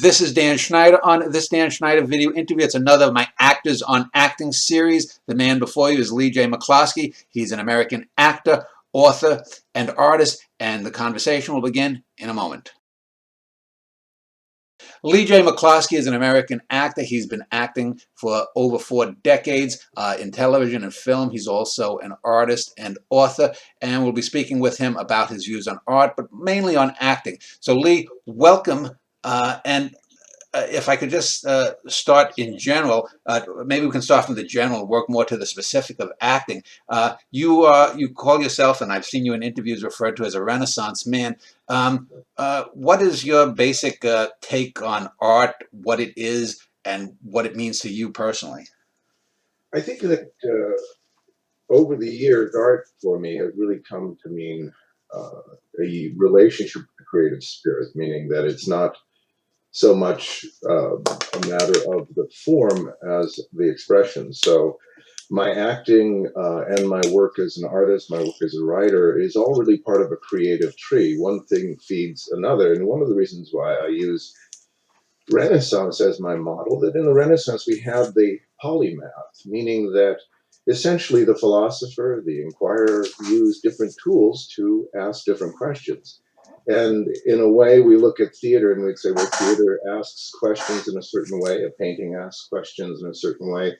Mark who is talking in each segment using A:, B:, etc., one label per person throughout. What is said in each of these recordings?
A: This is Dan Schneider. On this Dan Schneider video interview, it's another of my Actors on Acting series. The man before you is Leigh McCloskey. He's an American actor, author, and artist, and the conversation will begin in a moment. Leigh McCloskey is an American actor. He's been acting for over 4 decades in television and film. He's also an artist and author, and we'll be speaking with him about his views on art, but mainly on acting. So Leigh, welcome. If I could just start in general, maybe we can start from the general and work more to the specific of acting. You call yourself, and I've seen you in interviews referred to as a Renaissance man. What is your basic take on art, what it is, and what it means to you personally?
B: I think that over the years, art for me has really come to mean a relationship with the creative spirit, meaning that it's not so much a matter of the form as the expression. So my acting and my work as an artist, my work as a writer is all really part of a creative tree. One thing feeds another. And one of the reasons why I use Renaissance as my model, that in the Renaissance we have the polymath, meaning that essentially the philosopher, the inquirer, used different tools to ask different questions. And in a way, we look at theater and we'd say, well, theater asks questions in a certain way, a painting asks questions in a certain way.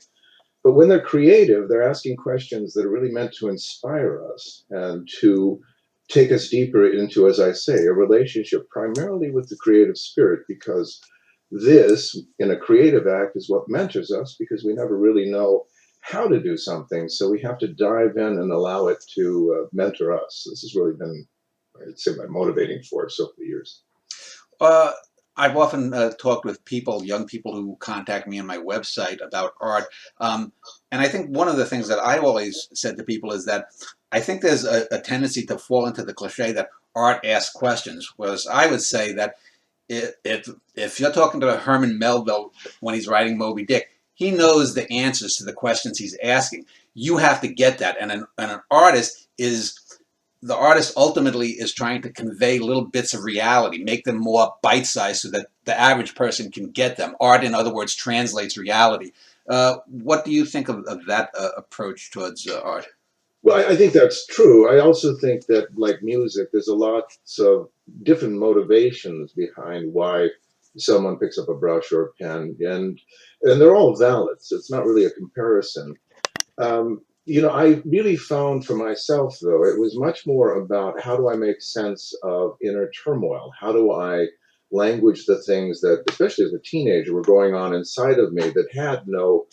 B: But when they're creative, they're asking questions that are really meant to inspire us and to take us deeper into, as I say, a relationship primarily with the creative spirit, because this, in a creative act, is what mentors us, because we never really know how to do something. So we have to dive in and allow it to mentor us. This has really been, I'd say, my motivating force over the years.
A: I've often talked with people, young people who contact me on my website about art. And I think one of the things that I always said to people is that I think there's a tendency to fall into the cliche that art asks questions, whereas I would say that if you're talking to Herman Melville when he's writing Moby Dick, he knows the answers to the questions he's asking. You have to get that. And an artist is... The artist ultimately is trying to convey little bits of reality, make them more bite-sized so that the average person can get them. Art, in other words, translates reality. What do you think of that approach towards art?
B: Well, I think that's true. I also think that, like music, there's a lot of different motivations behind why someone picks up a brush or a pen, and they're all valid. So it's not really a comparison. You know, I really found for myself, though, it was much more about how do I make sense of inner turmoil? How do I language the things that, especially as a teenager, were going on inside of me that had no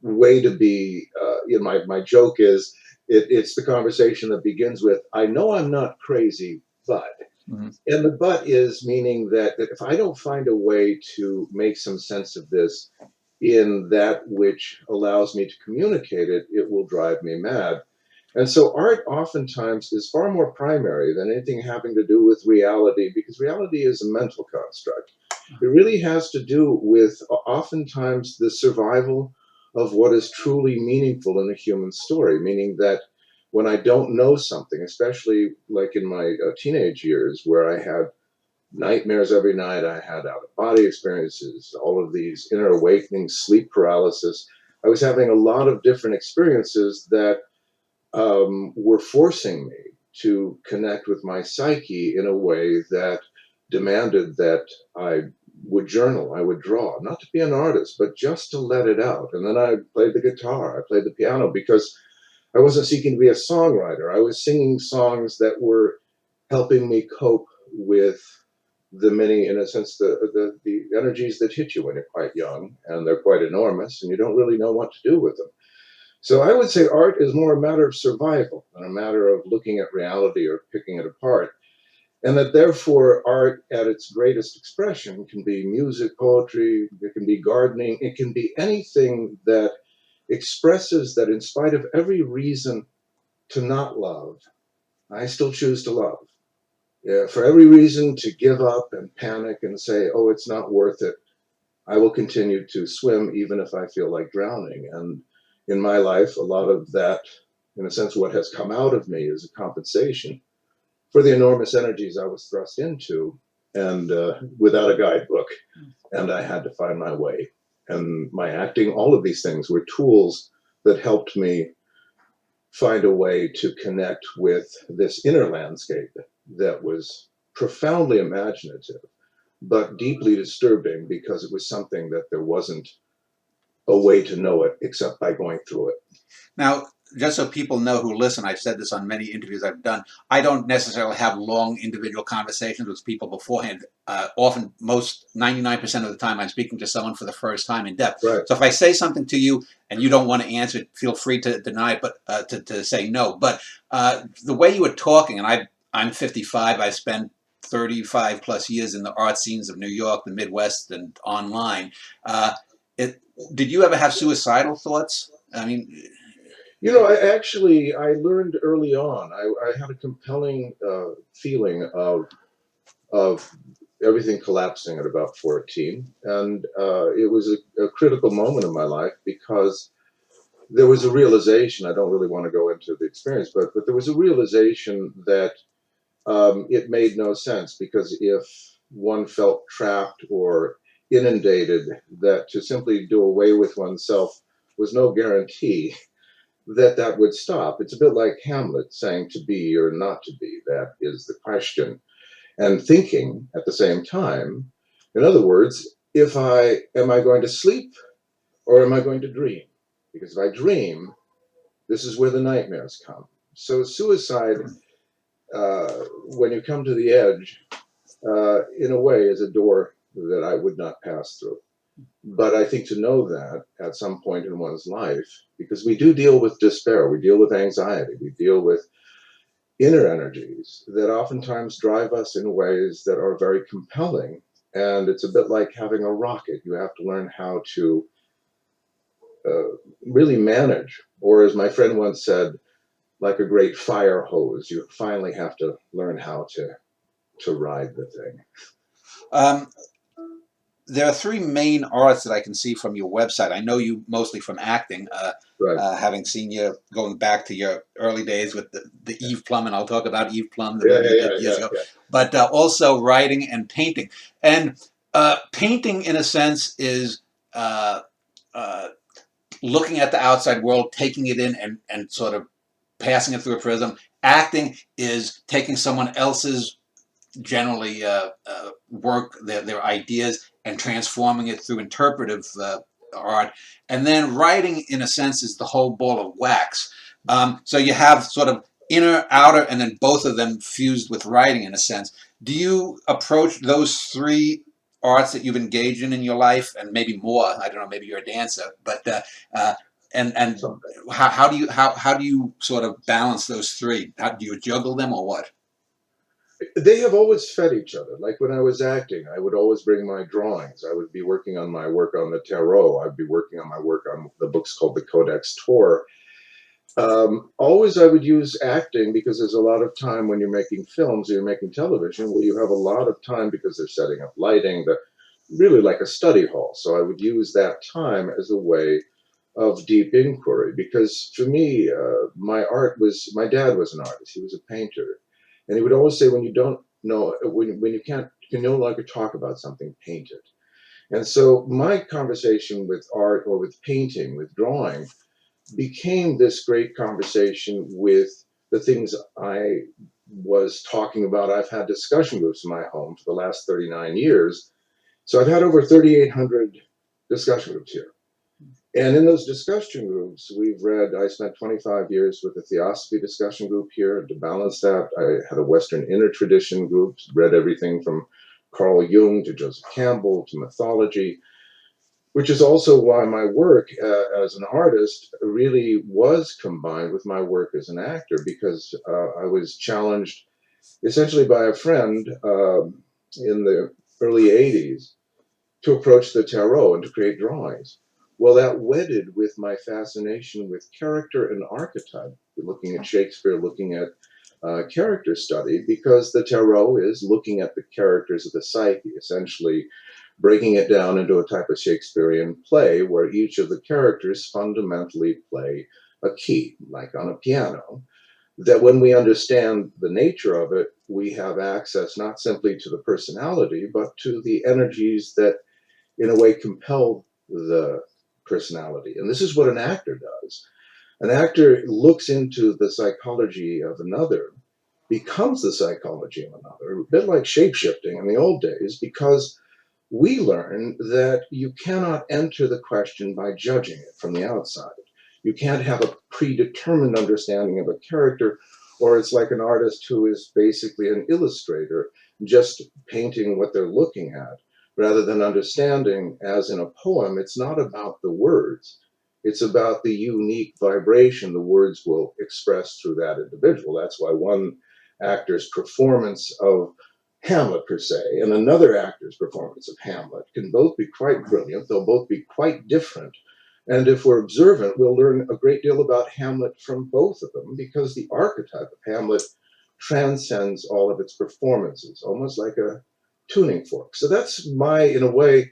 B: way to be, you know, my joke is, it's the conversation that begins with, I know I'm not crazy, but. Mm-hmm. And the but is meaning that if I don't find a way to make some sense of this in that which allows me to communicate it, it will drive me mad. And so art oftentimes is far more primary than anything having to do with reality, because reality is a mental construct. It really has to do with oftentimes the survival of what is truly meaningful in a human story, meaning that when I don't know something, especially like in my teenage years where I had nightmares every night, I had out-of-body experiences, all of these inner awakenings, sleep paralysis. I was having a lot of different experiences that were forcing me to connect with my psyche in a way that demanded that I would journal, I would draw, not to be an artist, but just to let it out. And then I played the guitar, I played the piano, because I wasn't seeking to be a songwriter. I was singing songs that were helping me cope with the many, in a sense, the energies that hit you when you're quite young, and they're quite enormous, and you don't really know what to do with them. So I would say art is more a matter of survival than a matter of looking at reality or picking it apart. And that therefore art at its greatest expression can be music, poetry, it can be gardening, it can be anything that expresses that in spite of every reason to not love, I still choose to love. Yeah, for every reason to give up and panic and say, oh, it's not worth it, I will continue to swim even if I feel like drowning. And in my life, a lot of that, in a sense, what has come out of me is a compensation for the enormous energies I was thrust into. and without a guidebook, and I had to find my way. And my acting, all of these things were tools that helped me find a way to connect with this inner landscape that was profoundly imaginative, but deeply disturbing because it was something that there wasn't a way to know it except by going through it.
A: Now, just so people know who listen, I've said this on many interviews I've done, I don't necessarily have long individual conversations with people beforehand. Often, 99% of the time, I'm speaking to someone for the first time in depth.
B: Right.
A: So if I say something to you and you don't want to answer, feel free to deny it, but to say no. But the way you were talking, and I'm 55, I spent 35 plus years in the art scenes of New York, the Midwest, and online. Did you ever have suicidal thoughts? I mean,
B: you know, I learned early on. I had a compelling feeling of everything collapsing at about 14, and it was a critical moment in my life because there was a realization. I don't really want to go into the experience, but there was a realization that it made no sense, because if one felt trapped or inundated, that to simply do away with oneself was no guarantee that that would stop. It's a bit like Hamlet saying to be or not to be. That is the question. And thinking at the same time, in other words, am I going to sleep or am I going to dream? Because if I dream, this is where the nightmares come. So suicide, when you come to the edge, in a way, is a door that I would not pass through. But I think to know that at some point in one's life, because we do deal with despair, we deal with anxiety, we deal with inner energies that oftentimes drive us in ways that are very compelling. And it's a bit like having a rocket. You have to learn how to really manage, or as my friend once said, like a great fire hose, you finally have to learn how to ride the thing.
A: There are three main arts that I can see from your website. I know you mostly from acting,
B: Right.
A: having seen you going back to your early days with the Eve Plum, and I'll talk about Eve Plum, the
B: Yeah,
A: movie you
B: yeah,
A: did
B: yeah,
A: years
B: yeah,
A: ago,
B: yeah.
A: but also writing and painting. And painting, in a sense, is uh, looking at the outside world, taking it in, and sort of passing it through a prism. Acting is taking someone else's generally work, their ideas, and transforming it through interpretive art. And then writing, in a sense, is the whole ball of wax. So you have sort of inner, outer, and then both of them fused with writing, in a sense. Do you approach those three arts that you've engaged in your life, and maybe more? I don't know, maybe you're a dancer, but and
B: Something.
A: how do you sort of balance those three? How do you juggle them, or what?
B: They have always fed each other. Like when I was acting, I would always bring my drawings. I would be working on my work on the tarot. I'd be working on my work on the books called the Codex Tor. Always I would use acting because there's a lot of time when you're making films or you're making television where you have a lot of time because they're setting up lighting, really like a study hall. So I would use that time as a way of deep inquiry, because for me, my dad was an artist. He was a painter. And he would always say, when you don't know, when you can no longer talk about something, paint it. And so my conversation with art, or with painting, with drawing, became this great conversation with the things I was talking about. I've had discussion groups in my home for the last 39 years. So I've had over 3,800 discussion groups here. And in those discussion groups, I spent 25 years with the Theosophy discussion group here. To balance that, I had a Western inner tradition group, read everything from Carl Jung to Joseph Campbell to mythology, which is also why my work as an artist really was combined with my work as an actor, because I was challenged essentially by a friend in the early 80s to approach the tarot and to create drawings. Well, that wedded with my fascination with character and archetype, looking at Shakespeare, looking at character study, because the tarot is looking at the characters of the psyche, essentially breaking it down into a type of Shakespearean play where each of the characters fundamentally play a key, like on a piano, that when we understand the nature of it, we have access not simply to the personality, but to the energies that, in a way, compel the personality. And this is what an actor does. An actor looks into the psychology of another, becomes the psychology of another, a bit like shapeshifting in the old days, because we learn that you cannot enter the question by judging it from the outside. You can't have a predetermined understanding of a character, or it's like an artist who is basically an illustrator, just painting what they're looking at, rather than understanding, as in a poem, it's not about the words. It's about the unique vibration the words will express through that individual. That's why one actor's performance of Hamlet, per se, and another actor's performance of Hamlet can both be quite brilliant. They'll both be quite different. And if we're observant, we'll learn a great deal about Hamlet from both of them, because the archetype of Hamlet transcends all of its performances, almost like a tuning fork. So that's my, in a way,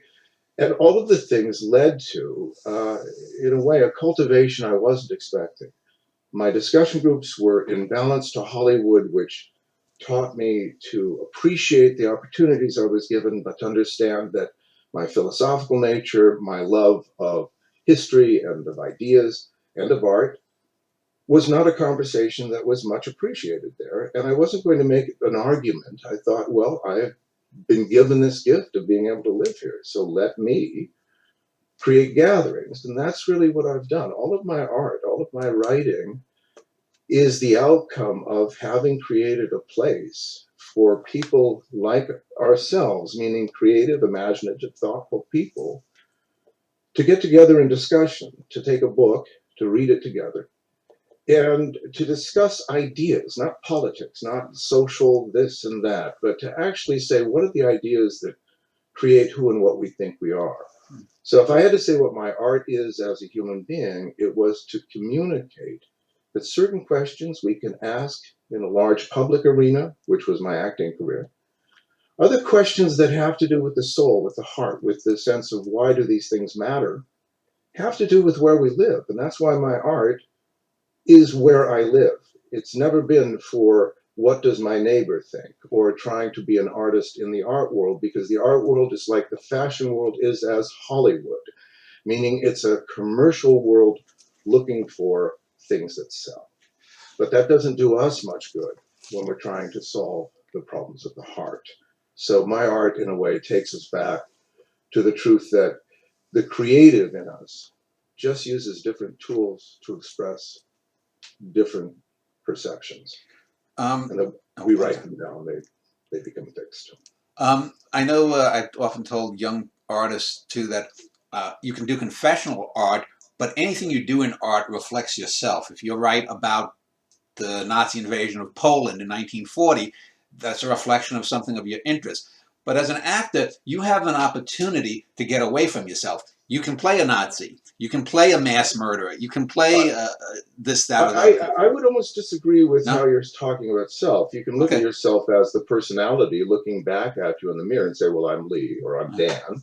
B: and all of the things led to, in a way, a cultivation I wasn't expecting. My discussion groups were in balance to Hollywood, which taught me to appreciate the opportunities I was given, but to understand that my philosophical nature, my love of history and of ideas and of art, was not a conversation that was much appreciated there. And I wasn't going to make an argument. I thought, well, I've been given this gift of being able to live here, so let me create gatherings. And that's really what I've done. All of my art, all of my writing is the outcome of having created a place for people like ourselves, meaning creative, imaginative, thoughtful people, to get together in discussion, to take a book, to read it together, and to discuss ideas, not politics, not social this and that, but to actually say, what are the ideas that create who and what we think we are? So if I had to say what my art is as a human being, it was to communicate that certain questions we can ask in a large public arena, which was my acting career. Other questions that have to do with the soul, with the heart, with the sense of why do these things matter, have to do with where we live. And that's why my art is where I live. It's never been for what does my neighbor think, or trying to be an artist in the art world, because the art world is like the fashion world is as Hollywood, meaning it's a commercial world looking for things that sell. But that doesn't do us much good when we're trying to solve the problems of the heart. So my art, in a way, takes us back to the truth that the creative in us just uses different tools to express different perceptions. And then we write them down, they become fixed.
A: I know I've often told young artists, too, that you can do confessional art, but anything you do in art reflects yourself. If you write about the Nazi invasion of Poland in 1940, that's a reflection of something of your interest. But as an actor, you have an opportunity to get away from yourself. You can play a Nazi. You can play a mass murderer. You can play this, that, or that.
B: I would almost disagree with
A: No?
B: how you're talking about self. You can look at yourself as the personality looking back at you in the mirror and say, well, I'm Leigh or I'm Dan.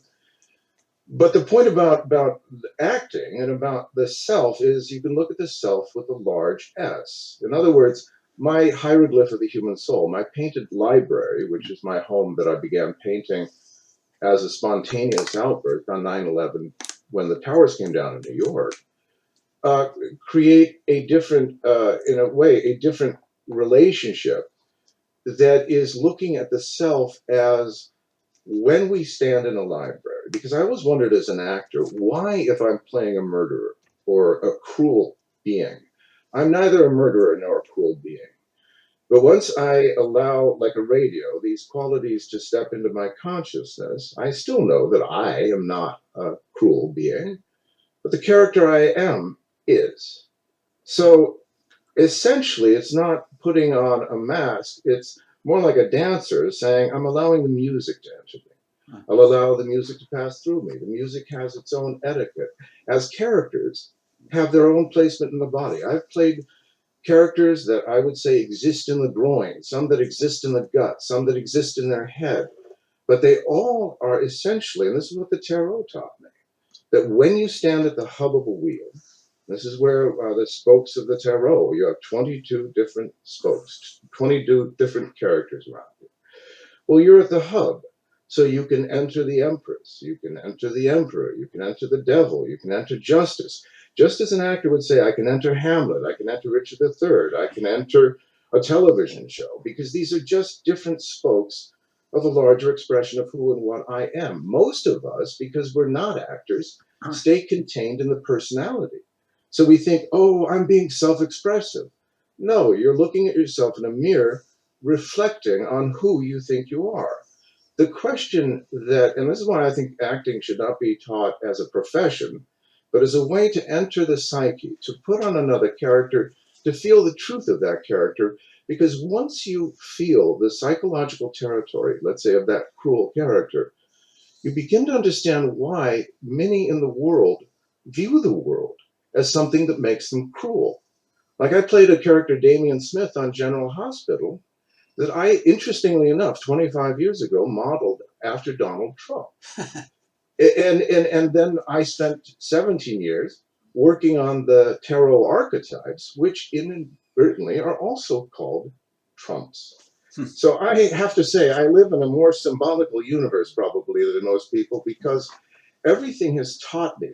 B: But the point about acting and about the self is you can look at the self with a large S. In other words, my hieroglyph of the human soul, my painted library, which is my home that I began painting as a spontaneous outburst on 9/11 when the towers came down in New York, create a different, in a way, a different relationship that is looking at the self as when we stand in a library. Because I always wondered as an actor, why, if I'm playing a murderer or a cruel being, I'm neither a murderer nor a cruel being. But once I allow, like a radio, these qualities to step into my consciousness, I still know that I am not a cruel being, but the character I am is. So essentially, it's not putting on a mask, it's more like a dancer saying, I'm allowing the music to enter me. I'll allow the music to pass through me. The music has its own etiquette. As characters have their own placement in the body. I've played characters that I would say exist in the groin, some that exist in the gut, some that exist in their head. But they all are essentially, and this is what the tarot taught me, that when you stand at the hub of a wheel, This is where the spokes of the tarot, you have 22 different spokes, 22 different characters around you. Well, you're at the hub. So you can enter the Empress, you can enter the Emperor, you can enter the Devil, you can enter Justice. Just as an actor would say, I can enter Hamlet, I can enter Richard III, I can enter a television show, because these are just different spokes of a larger expression of who and what I am. Most of us, because we're not actors, stay contained in the personality. So we think, oh, I'm being self-expressive. No, you're looking at yourself in a mirror, reflecting on who you think you are. The question that, and this is why I think acting should not be taught as a profession, but as a way to enter the psyche, to put on another character, to feel the truth of that character, because once you feel the psychological territory, let's say, of that cruel character, you begin to understand why many in the world view the world as something that makes them cruel. Like I played a character, Damien Smith, on General Hospital, that I, interestingly enough, 25 years ago, modeled after Donald Trump. And then I spent 17 years working on the tarot archetypes, which inadvertently are also called Trumps. So I have to say, I live in a more symbolical universe probably than most people, because everything has taught me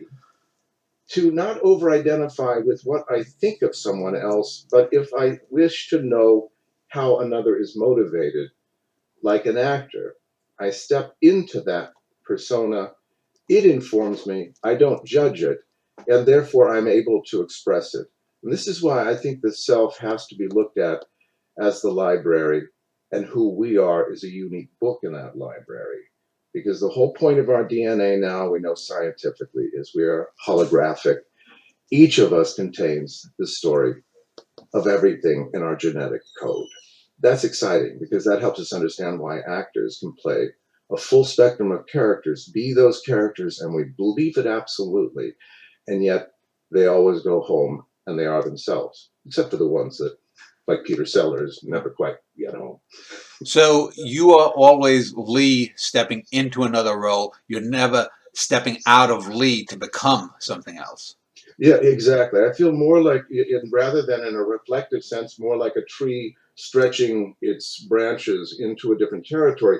B: to not over-identify with what I think of someone else, but if I wish to know how another is motivated, like an actor, I step into that persona. It informs me. I don't judge it, and therefore I'm able to express it. And this is why I think the self has to be looked at as the library, and who we are is a unique book in that library. Because the whole point of our DNA now, we know scientifically, is we are holographic. Each of us contains the story of everything in our genetic code. That's exciting, because that helps us understand why actors can play a full spectrum of characters, be those characters, and we believe it absolutely. And yet they always go home and they are themselves, except for the ones that, like Peter Sellers, never quite get home.
A: So you are always Leigh stepping into another role. You're never stepping out of Leigh to become something else.
B: Yeah, exactly. I feel more like, rather than in a reflective sense, more like a tree stretching its branches into a different territory.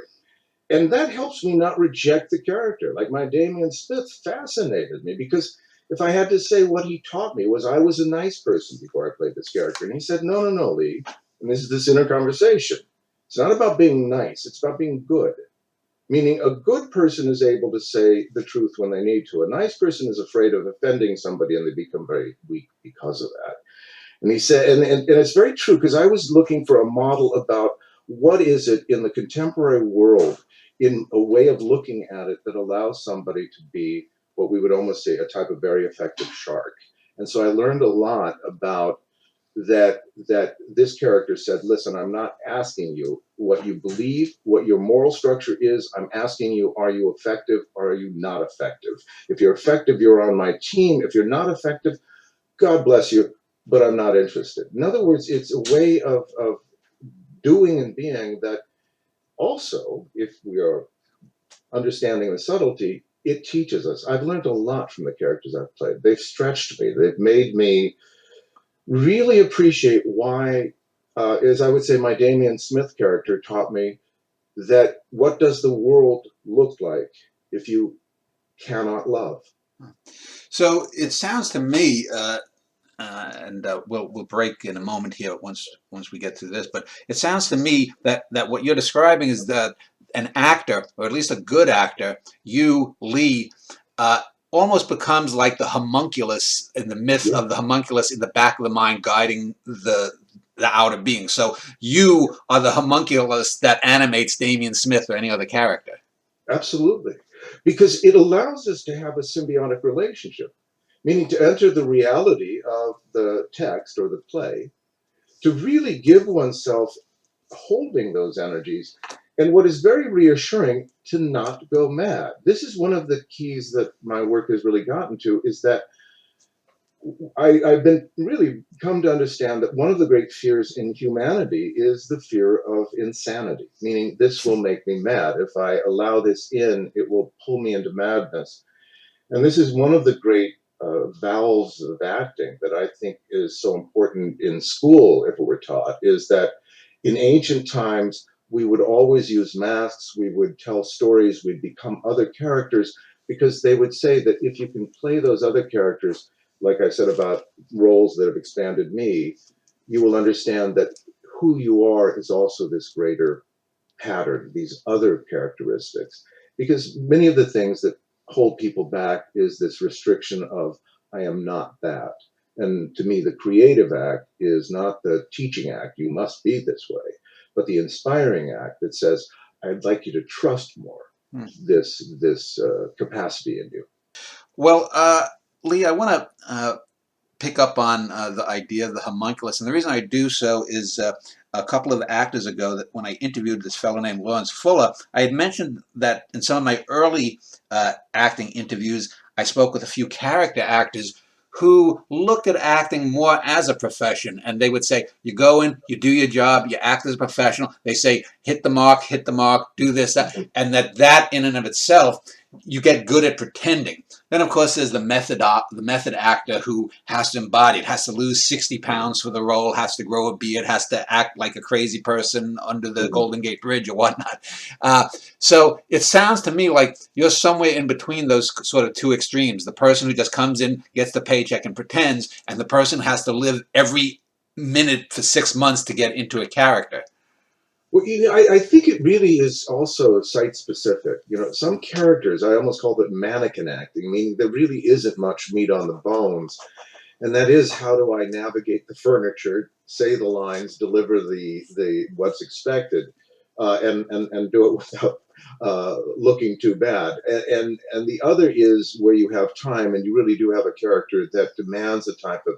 B: And that helps me not reject the character. Like my Damien Smith fascinated me, because if I had to say what he taught me was I was a nice person before I played this character. And he said, no, no, no, Leigh. And this is this inner conversation. It's not about being nice. It's about being good. Meaning a good person is able to say the truth when they need to. A nice person is afraid of offending somebody, and they become very weak because of that. And he said, and it's very true, because I was looking for a model about what is it in the contemporary world, in a way of looking at it that allows somebody to be what we would almost say a type of very effective shark. And so I learned a lot about that this character said, listen, I'm not asking you what you believe, what your moral structure is. I'm asking you, are you effective or are you not effective? If you're effective, you're on my team. If you're not effective, God bless you, but I'm not interested. In other words, it's a way of doing and being that also, if we are understanding the subtlety, it teaches us. I've learned a lot from the characters I've played. They've stretched me. They've made me really appreciate why, as I would say, my Damien Smith character taught me that what does the world look like if you cannot love?
A: So it sounds to me, and we'll break in a moment here once we get through this. But it sounds to me that what you're describing is that an actor, or at least a good actor, you, Leigh, almost becomes like the homunculus in the myth
B: Yeah,
A: of the homunculus in the back of the mind, guiding the outer being. So you are the homunculus that animates Damien Smith or any other character.
B: absolutely. Because it allows us to have a symbiotic relationship, meaning to enter the reality of the text or the play, to really give oneself holding those energies. And what is very reassuring, to not go mad. This is one of the keys that my work has really gotten to, is that I've been really come to understand that one of the great fears in humanity is the fear of insanity, meaning this will make me mad. If I allow this in, it will pull me into madness. And this is one of the great bowels of acting that I think is so important in school, if it were taught, is that in ancient times, we would always use masks, we would tell stories, we'd become other characters, because they would say that if you can play those other characters, like I said about roles that have expanded me, you will understand that who you are is also this greater pattern, these other characteristics. Because many of the things that hold people back is this restriction of, I am not that. And to me, the creative act is not the teaching act, you must be this way, but the inspiring act that says, I'd like you to trust more
A: Hmm.
B: this capacity in you.
A: Well, Leigh, I want to pick up on the idea of the homunculus. And the reason I do so is a couple of actors ago, that when I interviewed this fellow named Lawrence Fuller, I had mentioned that in some of my early acting interviews, I spoke with a few character actors who looked at acting more as a profession. And they would say, you go in, you do your job, you act as a professional. They say, hit the mark, do this, that. And that in and of itself, you get good at pretending. Then, of course, there's the method actor who has to embody it, has to lose 60 pounds for the role, has to grow a beard, has to act like a crazy person under the
B: Mhm.
A: Golden Gate Bridge or whatnot. So it sounds to me like you're somewhere in between those sort of two extremes. The person who just comes in, gets the paycheck and pretends, and the person who has to live every minute for 6 months to get into a character.
B: Well, I think it really is also site specific. Some characters, I almost call it mannequin acting, meaning there really isn't much meat on the bones. And that is, how do I navigate the furniture, say the lines, deliver the what's expected, and do it without looking too bad. And the other is where you have time and you really do have a character that demands a type of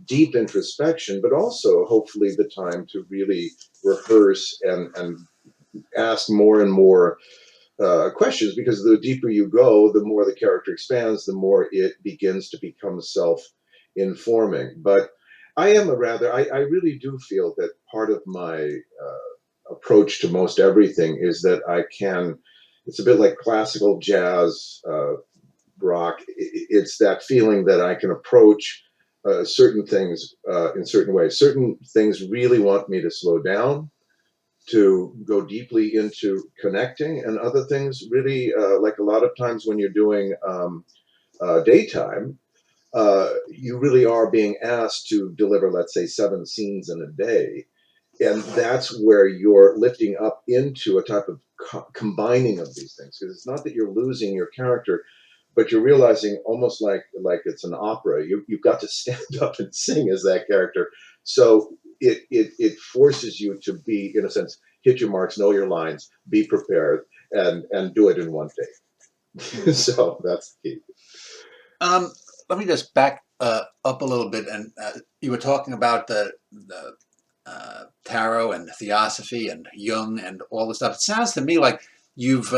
B: deep introspection, but also hopefully the time to really rehearse and ask more and more questions, because the deeper you go, the more the character expands, the more it begins to become self-informing. But I really do feel that part of my approach to most everything is that it's a bit like classical jazz, rock. It's that feeling that I can approach certain things in certain ways. Certain things really want me to slow down, to go deeply into connecting, and other things really, like a lot of times when you're doing daytime, you really are being asked to deliver, let's say, 7 scenes in a day. And that's where you're lifting up into a type of combining of these things, because it's not that you're losing your character, but you're realizing, almost like it's an opera, you've got to stand up and sing as that character. So it forces you to be, in a sense, hit your marks, know your lines, be prepared, and do it in one take. So that's the key.
A: Um, Let me just back up a little bit, and you were talking about the tarot and theosophy and Jung and all this stuff. It sounds to me like you've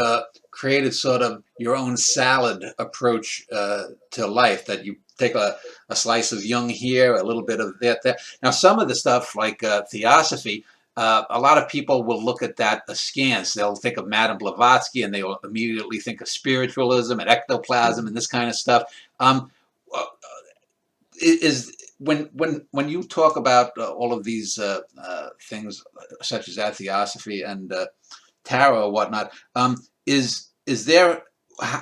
A: created sort of your own salad approach to life. That you take a slice of Jung here, a little bit of that there. Now, some of the stuff like theosophy. A lot of people will look at that askance. They'll think of Madame Blavatsky and they will immediately think of spiritualism and ectoplasm and this kind of stuff. Um, uh, is when you talk about all of these things such as that theosophy and tarot or whatnot, is there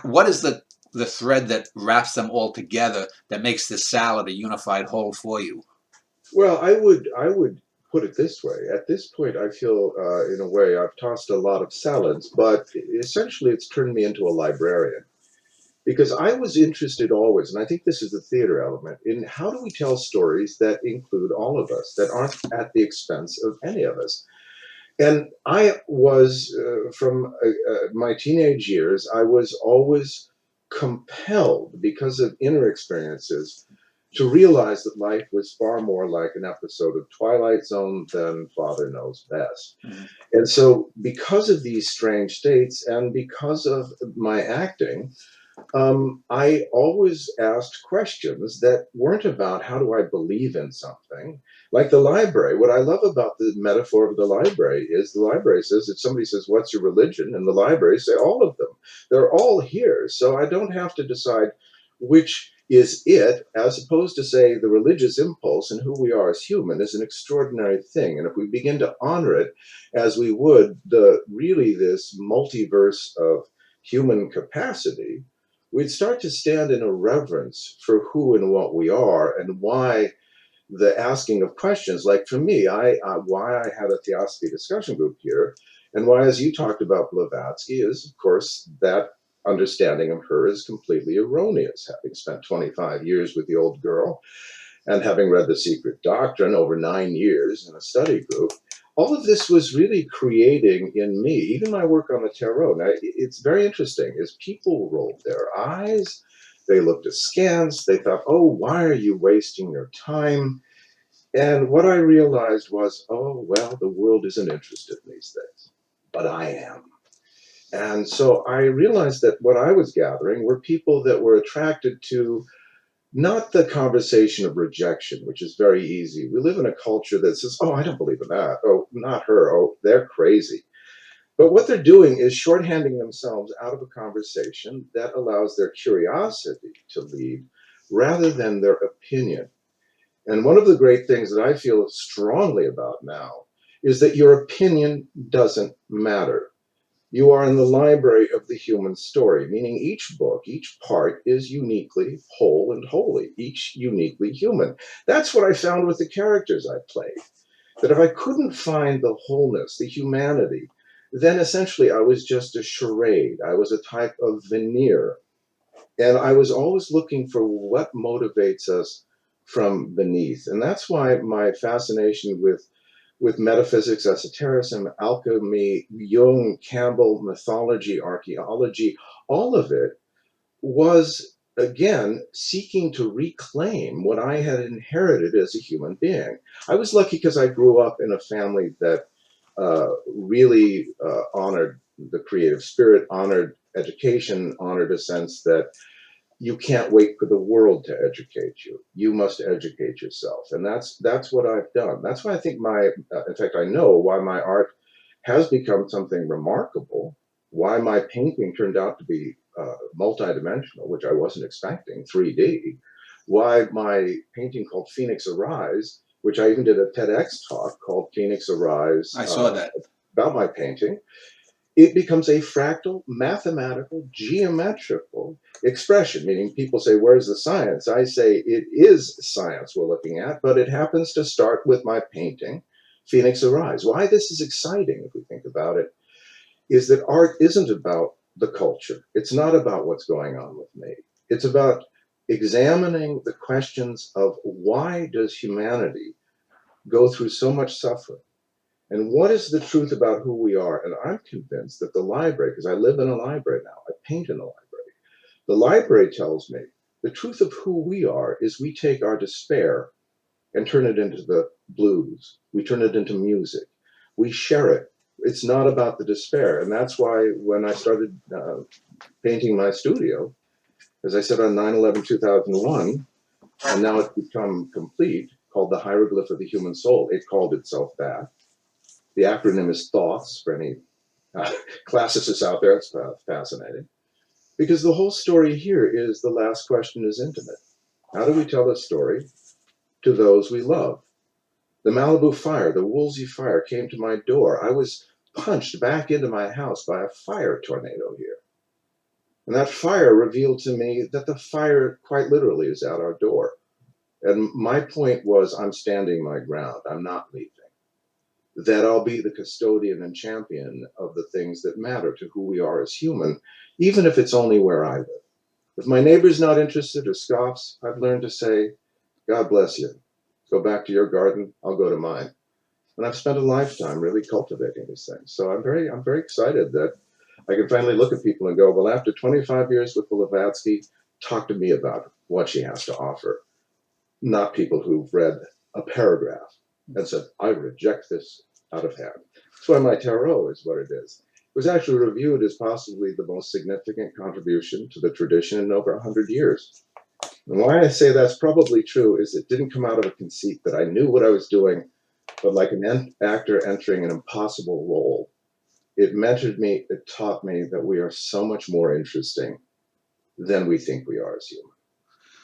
A: what is the thread that wraps them all together that makes this salad a unified whole for you?
B: Well, I would put it this way. At this point, I feel, in a way, I've tossed a lot of salads, but essentially, it's turned me into a librarian, because I was interested always, and I think this is the theater element, in how do we tell stories that include all of us, that aren't at the expense of any of us. And I was, from my teenage years, I was always compelled, because of inner experiences, to realize that life was far more like an episode of Twilight Zone than Father Knows Best.
A: Mhm.
B: And so, because of these strange states and because of my acting, I always asked questions that weren't about how do I believe in something. Like the library, what I love about the metaphor of the library is the library says, if somebody says, what's your religion? And the library say, all of them. They're all here. So I don't have to decide which is it, as opposed to, say, the religious impulse and who we are as human is an extraordinary thing. And if we begin to honor it as we would this multiverse of human capacity, we'd start to stand in a reverence for who and what we are and why the asking of questions. Like for me, why I had a theosophy discussion group here, and why, as you talked about Blavatsky, is of course that understanding of her is completely erroneous. Having spent 25 years with the old girl and having read The Secret Doctrine over 9 years in a study group, all of this was really creating in me, even my work on the tarot. Now, it's very interesting, is people rolled their eyes, they looked askance, they thought, oh, why are you wasting your time? And what I realized was, oh, well, the world isn't interested in these things, but I am. And so I realized that what I was gathering were people that were attracted to not the conversation of rejection, which is very easy. We live in a culture that says, oh, I don't believe in that. Oh, not her. Oh, they're crazy. But what they're doing is shorthanding themselves out of a conversation that allows their curiosity to lead rather than their opinion. And one of the great things that I feel strongly about now is that your opinion doesn't matter. You are in the library of the human story, meaning each book, each part is uniquely whole and holy, each uniquely human. That's what I found with the characters I played. That if I couldn't find the wholeness, the humanity, then essentially I was just a charade. I was a type of veneer. And I was always looking for what motivates us from beneath. And that's why my fascination with metaphysics, esotericism, alchemy, Jung, Campbell, mythology, archaeology, all of it was, again, seeking to reclaim what I had inherited as a human being. I was lucky because I grew up in a family that really honored the creative spirit, honored education, honored a sense that you can't wait for the world to educate you. You must educate yourself. And that's what I've done. That's why I think in fact, I know why my art has become something remarkable, why my painting turned out to be multidimensional, which I wasn't expecting, 3D, why my painting called Phoenix Arise, which I even did a TEDx talk called Phoenix Arise
A: I saw that.
B: about my painting. It becomes a fractal, mathematical, geometrical expression, meaning people say, where's the science? I say it is science we're looking at, but it happens to start with my painting, Phoenix Arise. Why this is exciting, if we think about it, is that art isn't about the culture. It's not about what's going on with me. It's about examining the questions of why does humanity go through so much suffering? And what is the truth about who we are? And I'm convinced that the library, because I live in a library now, I paint in a library. The library tells me the truth of who we are is we take our despair and turn it into the blues. We turn it into music. We share it. It's not about the despair. And that's why when I started painting my studio, as I said on 9/11/2001, and now it's become complete, called The Hieroglyph of the Human Soul, it called itself that. The acronym is THOUGHTS for any classicists out there. It's fascinating. Because the whole story here is the last question is intimate. How do we tell a story to those we love? The Malibu fire, the Woolsey fire came to my door. I was punched back into my house by a fire tornado here. And that fire revealed to me that the fire quite literally is at our door. And my point was, I'm standing my ground. I'm not leaving. That I'll be the custodian and champion of the things that matter to who we are as human, even if it's only where I live. If my neighbor's not interested or scoffs, I've learned to say, God bless you. Go back to your garden, I'll go to mine. And I've spent a lifetime really cultivating these things. So I'm very excited that I can finally look at people and go, well, after 25 years with Blavatsky, talk to me about what she has to offer, not people who've read a paragraph and said, I reject this out of hand. That's why my tarot is what it is. It was actually reviewed as possibly the most significant contribution to the tradition in over 100 years. And why I say that's probably true is it didn't come out of a conceit that I knew what I was doing, but like an actor entering an impossible role. It mentored me, it taught me that we are so much more interesting than we think we are as humans.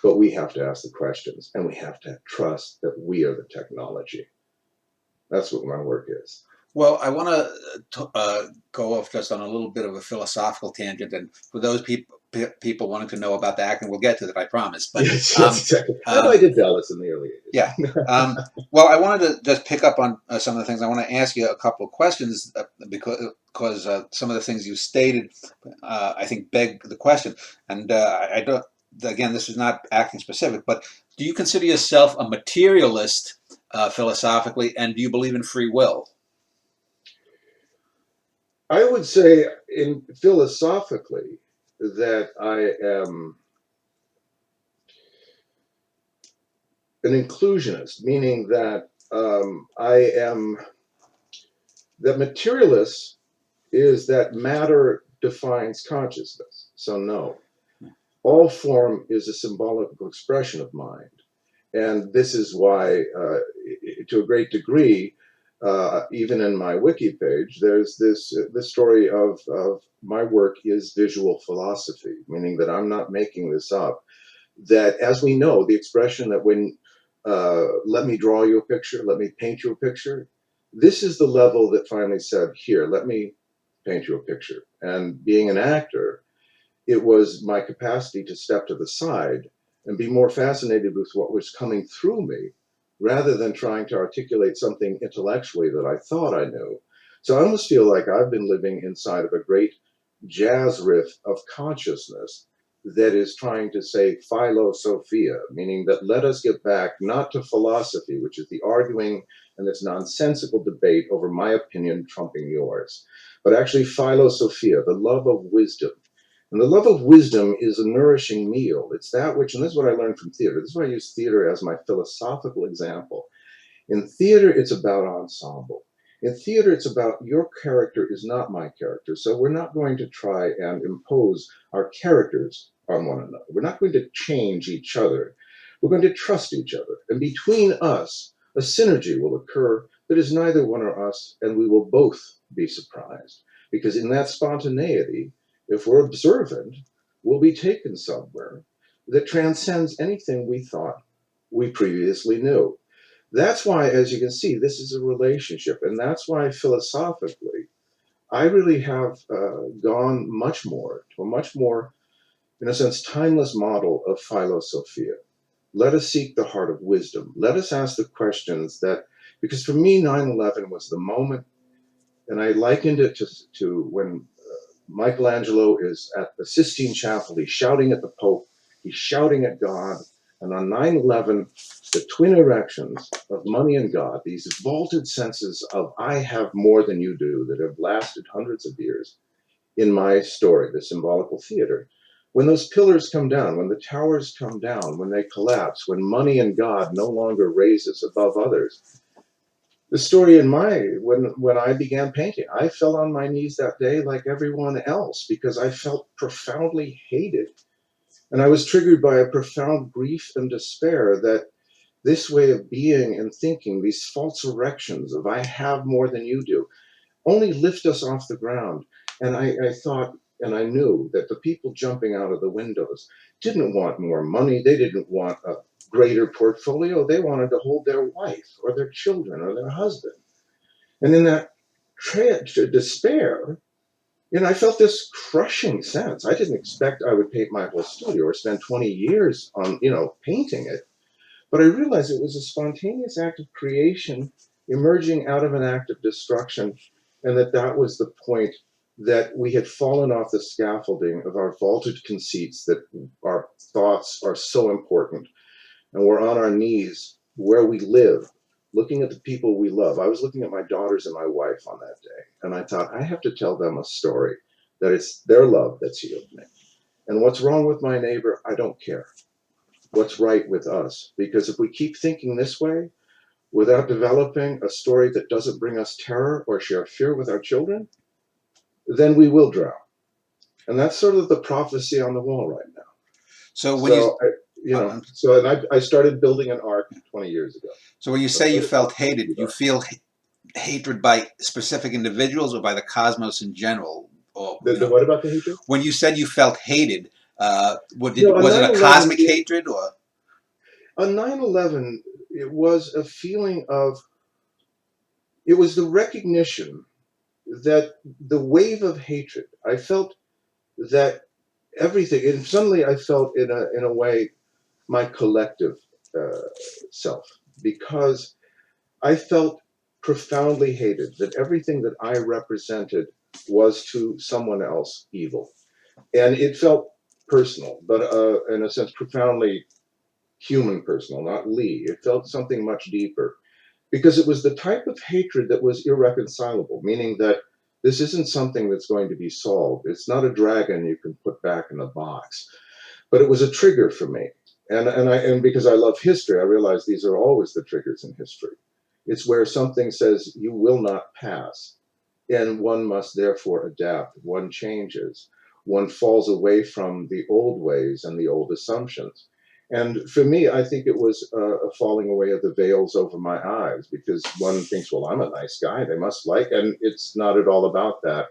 B: but we have to ask the questions, and we have to trust that we are the technology. That's what my work is.
A: Well, I want to go off just on a little bit of a philosophical tangent, and for those people wanting to know about the acting, we'll get to that, I promise. But
B: Yes, exactly. I did Dallas in the early 80s.
A: Yeah. Well, I wanted to just pick up on some of the things. I want to ask you a couple of questions because some of the things you stated, I think, beg the question. And I don't. Again, this is not acting specific, but do you consider yourself a materialist philosophically, and do you believe in free will?
B: I would say, in philosophically, that I am an inclusionist, meaning that that materialist is that matter defines consciousness. So no, all form is a symbolical expression of mind. And this is why, to a great degree, even in my wiki page, there's this story of my work is visual philosophy, meaning that I'm not making this up. That, as we know, the expression that when let me draw you a picture, let me paint you a picture, this is the level that finally said, here, let me paint you a picture. And being an actor, it was my capacity to step to the side and be more fascinated with what was coming through me rather than trying to articulate something intellectually that I thought I knew. So I almost feel like I've been living inside of a great jazz riff of consciousness that is trying to say philosophia, meaning that let us get back not to philosophy, which is the arguing and this nonsensical debate over my opinion trumping yours, but actually philosophia, the love of wisdom. And the love of wisdom is a nourishing meal. It's that which, and this is what I learned from theater. This is why I use theater as my philosophical example. In theater, it's about ensemble. In theater, it's about your character is not my character. So we're not going to try and impose our characters on one another. We're not going to change each other. We're going to trust each other. And between us, a synergy will occur that is neither one or us, and we will both be surprised. Because in that spontaneity, if we're observant, we'll be taken somewhere that transcends anything we thought we previously knew. That's why, as you can see, this is a relationship. And that's why philosophically, I really have gone much more to a much more, in a sense, timeless model of philosophia. Let us seek the heart of wisdom. Let us ask the questions that, because for me, 9/11 was the moment, and I likened it to when Michelangelo is at the Sistine Chapel, he's shouting at the Pope, he's shouting at God, and on 9/11, the twin erections of money and God, these vaulted senses of I have more than you do that have lasted hundreds of years in my story, the symbolical theater. When those pillars come down, when the towers come down, when they collapse, when money and God no longer raises above others, the story in when I began painting, I fell on my knees that day like everyone else because I felt profoundly hated. And I was triggered by a profound grief and despair that this way of being and thinking, these false erections of I have more than you do, only lift us off the ground. And I thought, and I knew that the people jumping out of the windows didn't want more money. They didn't want a greater portfolio. They wanted to hold their wife or their children or their husband. And in that despair, I felt this crushing sense. I didn't expect I would paint my whole studio or spend 20 years on, painting it. But I realized it was a spontaneous act of creation emerging out of an act of destruction, and that was the point that we had fallen off the scaffolding of our vaulted conceits that our thoughts are so important. And we're on our knees where we live, looking at the people we love. I was looking at my daughters and my wife on that day, and I thought, I have to tell them a story that it's their love that's healed me. And what's wrong with my neighbor, I don't care. What's right with us? Because if we keep thinking this way, without developing a story that doesn't bring us terror or share fear with our children, then we will drown. And that's sort of the prophecy on the wall right now.
A: So when
B: I started building an ark 20 years ago.
A: So when you say you felt hated, did you feel hatred by specific individuals or by the cosmos in general? Or,
B: what about the hatred?
A: When you said you felt hated,
B: No, on
A: Was it a
B: 9/11,
A: cosmic hatred or?
B: on 9/11, it was a feeling of, it was the recognition that the wave of hatred, I felt that everything, and suddenly I felt in a way my collective uh, self, because I felt profoundly hated that everything that I represented was to someone else evil. And it felt personal, but in a sense, profoundly human personal, not Leigh. It felt something much deeper because it was the type of hatred that was irreconcilable, meaning that this isn't something that's going to be solved. It's not a dragon you can put back in a box, but it was a trigger for me. And because I love history, I realize these are always the triggers in history. It's where something says you will not pass, and one must therefore adapt. One changes. One falls away from the old ways and the old assumptions. And for me, I think it was a falling away of the veils over my eyes, because one thinks, well, I'm a nice guy. They must like, and it's not at all about that.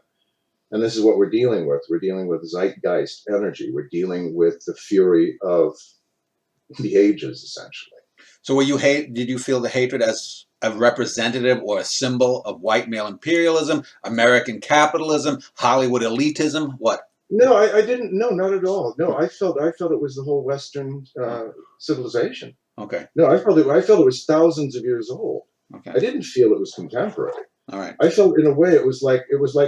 B: And this is what we're dealing with. We're dealing with zeitgeist energy. We're dealing with the fury of the ages, essentially.
A: So did you feel the hatred as a representative or a symbol of white male imperialism, American capitalism, Hollywood elitism? What?
B: No, I didn't. No, not at all. No, I felt it was the whole Western
A: Oh,
B: civilization.
A: okay.
B: No, I felt it was thousands of years old.
A: Okay.
B: I didn't feel it was contemporary.
A: All right.
B: I felt, in a way, it was like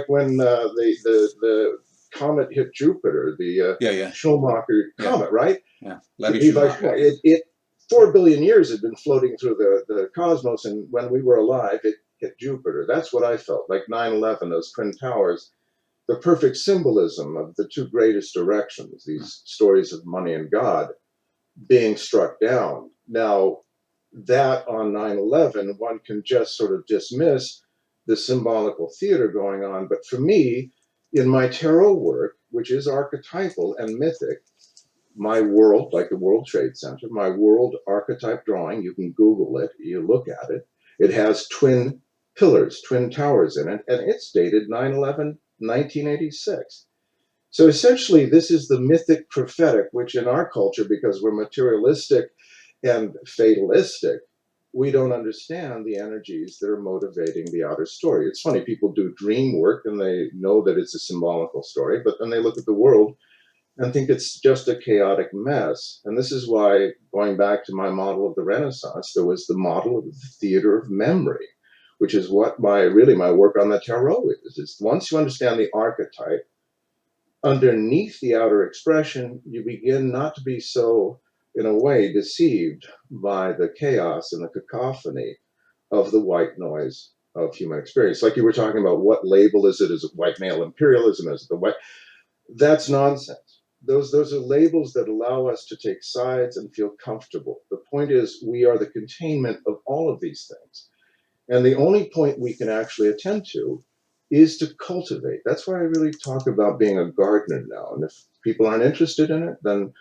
B: when the comet hit Jupiter, the
A: Yeah, yeah,
B: Schumacher
A: yeah,
B: comet, right?
A: yeah.
B: The
A: Levy
B: Levi
A: Schumacher.
B: Schumacher. It 4 billion years had been floating through the cosmos, and when we were alive, it hit Jupiter. That's what I felt like. 9/11, those twin towers, the perfect symbolism of the two greatest directions. These stories of money and God being struck down. Now, that on 9/11, one can just sort of dismiss the symbolical theater going on. But for me, in my tarot work, which is archetypal and mythic, my world, like the World Trade Center, my world archetype drawing, you can Google it, you look at it, it has twin pillars, twin towers in it, and it's dated 9/11, 1986. So essentially, this is the mythic prophetic, which in our culture, because we're materialistic and fatalistic, we don't understand the energies that are motivating the outer story. It's funny, people do dream work and they know that it's a symbolical story, but then they look at the world and think it's just a chaotic mess. And this is why, going back to my model of the Renaissance, there was the model of the theater of memory, which is what my work on the tarot is once you understand the archetype, underneath the outer expression, you begin not to be so, in a way, deceived by the chaos and the cacophony of the white noise of human experience. Like you were talking about, what label is it? Is it white male imperialism? Is it the white? That's nonsense. Those are labels that allow us to take sides and feel comfortable. The point is, we are the containment of all of these things. And the only point we can actually attend to is to cultivate. That's why I really talk about being a gardener now. And if people aren't interested in it, then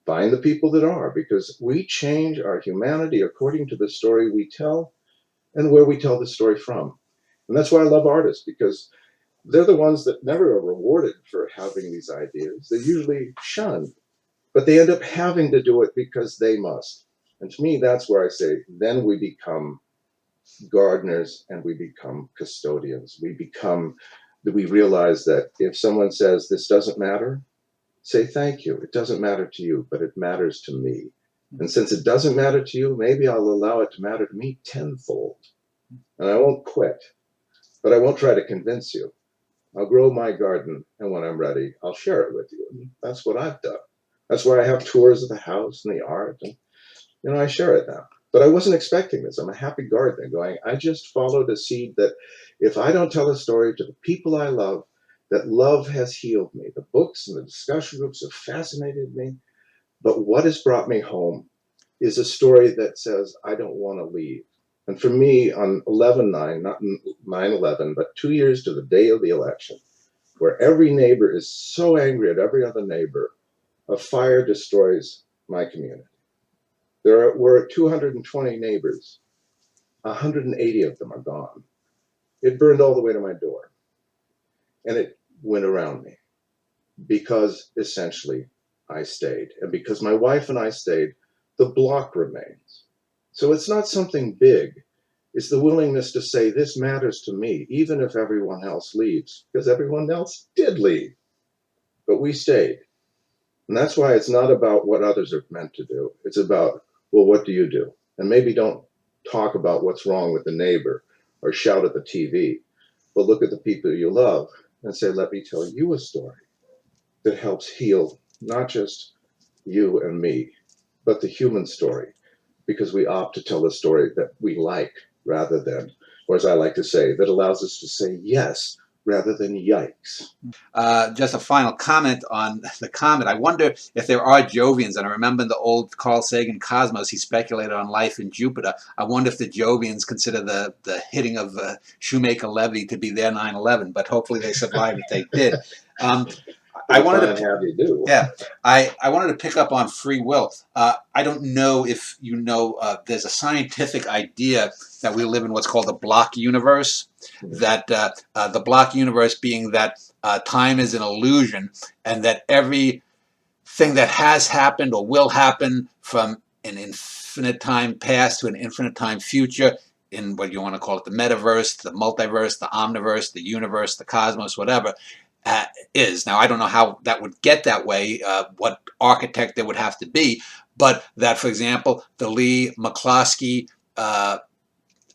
B: find the people that are, because we change our humanity according to the story we tell and where we tell the story from. And that's why I love artists, because they're the ones that never are rewarded for having these ideas. They're usually shunned, but they end up having to do it because they must. And to me, that's where I say, then we become gardeners and we become custodians. We realize that if someone says this doesn't matter, say thank you. It doesn't matter to you, but it matters to me. And since it doesn't matter to you, maybe I'll allow it to matter to me tenfold. And I won't quit, but I won't try to convince you. I'll grow my garden, and when I'm ready, I'll share it with you. And that's what I've done. That's why I have tours of the house and the art, and I share it now. But I wasn't expecting this. I'm a happy gardener going, I just followed a seed that if I don't tell a story to the people I love, that love has healed me. The books and the discussion groups have fascinated me. But what has brought me home is a story that says, I don't want to leave. And for me, on 11/9, not 9/11, but 2 years to the day of the election, where every neighbor is so angry at every other neighbor, a fire destroys my community. There were 220 neighbors. 180 of them are gone. It burned all the way to my door. And it went around me because essentially I stayed. And because my wife and I stayed, the block remains. So it's not something big. It's the willingness to say, this matters to me, even if everyone else leaves, because everyone else did leave, but we stayed. And that's why it's not about what others are meant to do. It's about, well, what do you do? And maybe don't talk about what's wrong with the neighbor or shout at the TV, but look at the people you love and say, let me tell you a story that helps heal not just you and me, but the human story, because we opt to tell a story that we like rather than, or as I like to say, that allows us to say yes rather than yikes.
A: Just a final comment on the comet. I wonder if there are Jovians, and I remember in the old Carl Sagan Cosmos, he speculated on life in Jupiter. I wonder if the Jovians consider the hitting of Shoemaker-Levy to be their 9/11, but hopefully they survived if they did. Um, I
B: We'll
A: wanted
B: find
A: to
B: how you do.
A: Yeah, I wanted to pick up on free will. I don't know if you know, there's a scientific idea that we live in what's called the block universe, that the block universe being that time is an illusion, and that everything that has happened or will happen from an infinite time past to an infinite time future, in what you want to call it, the metaverse, the multiverse, the omniverse, the universe, the cosmos, whatever, uh, is. Now, I don't know how that would get that way, what architect there would have to be, but that, for example, the Leigh McCloskey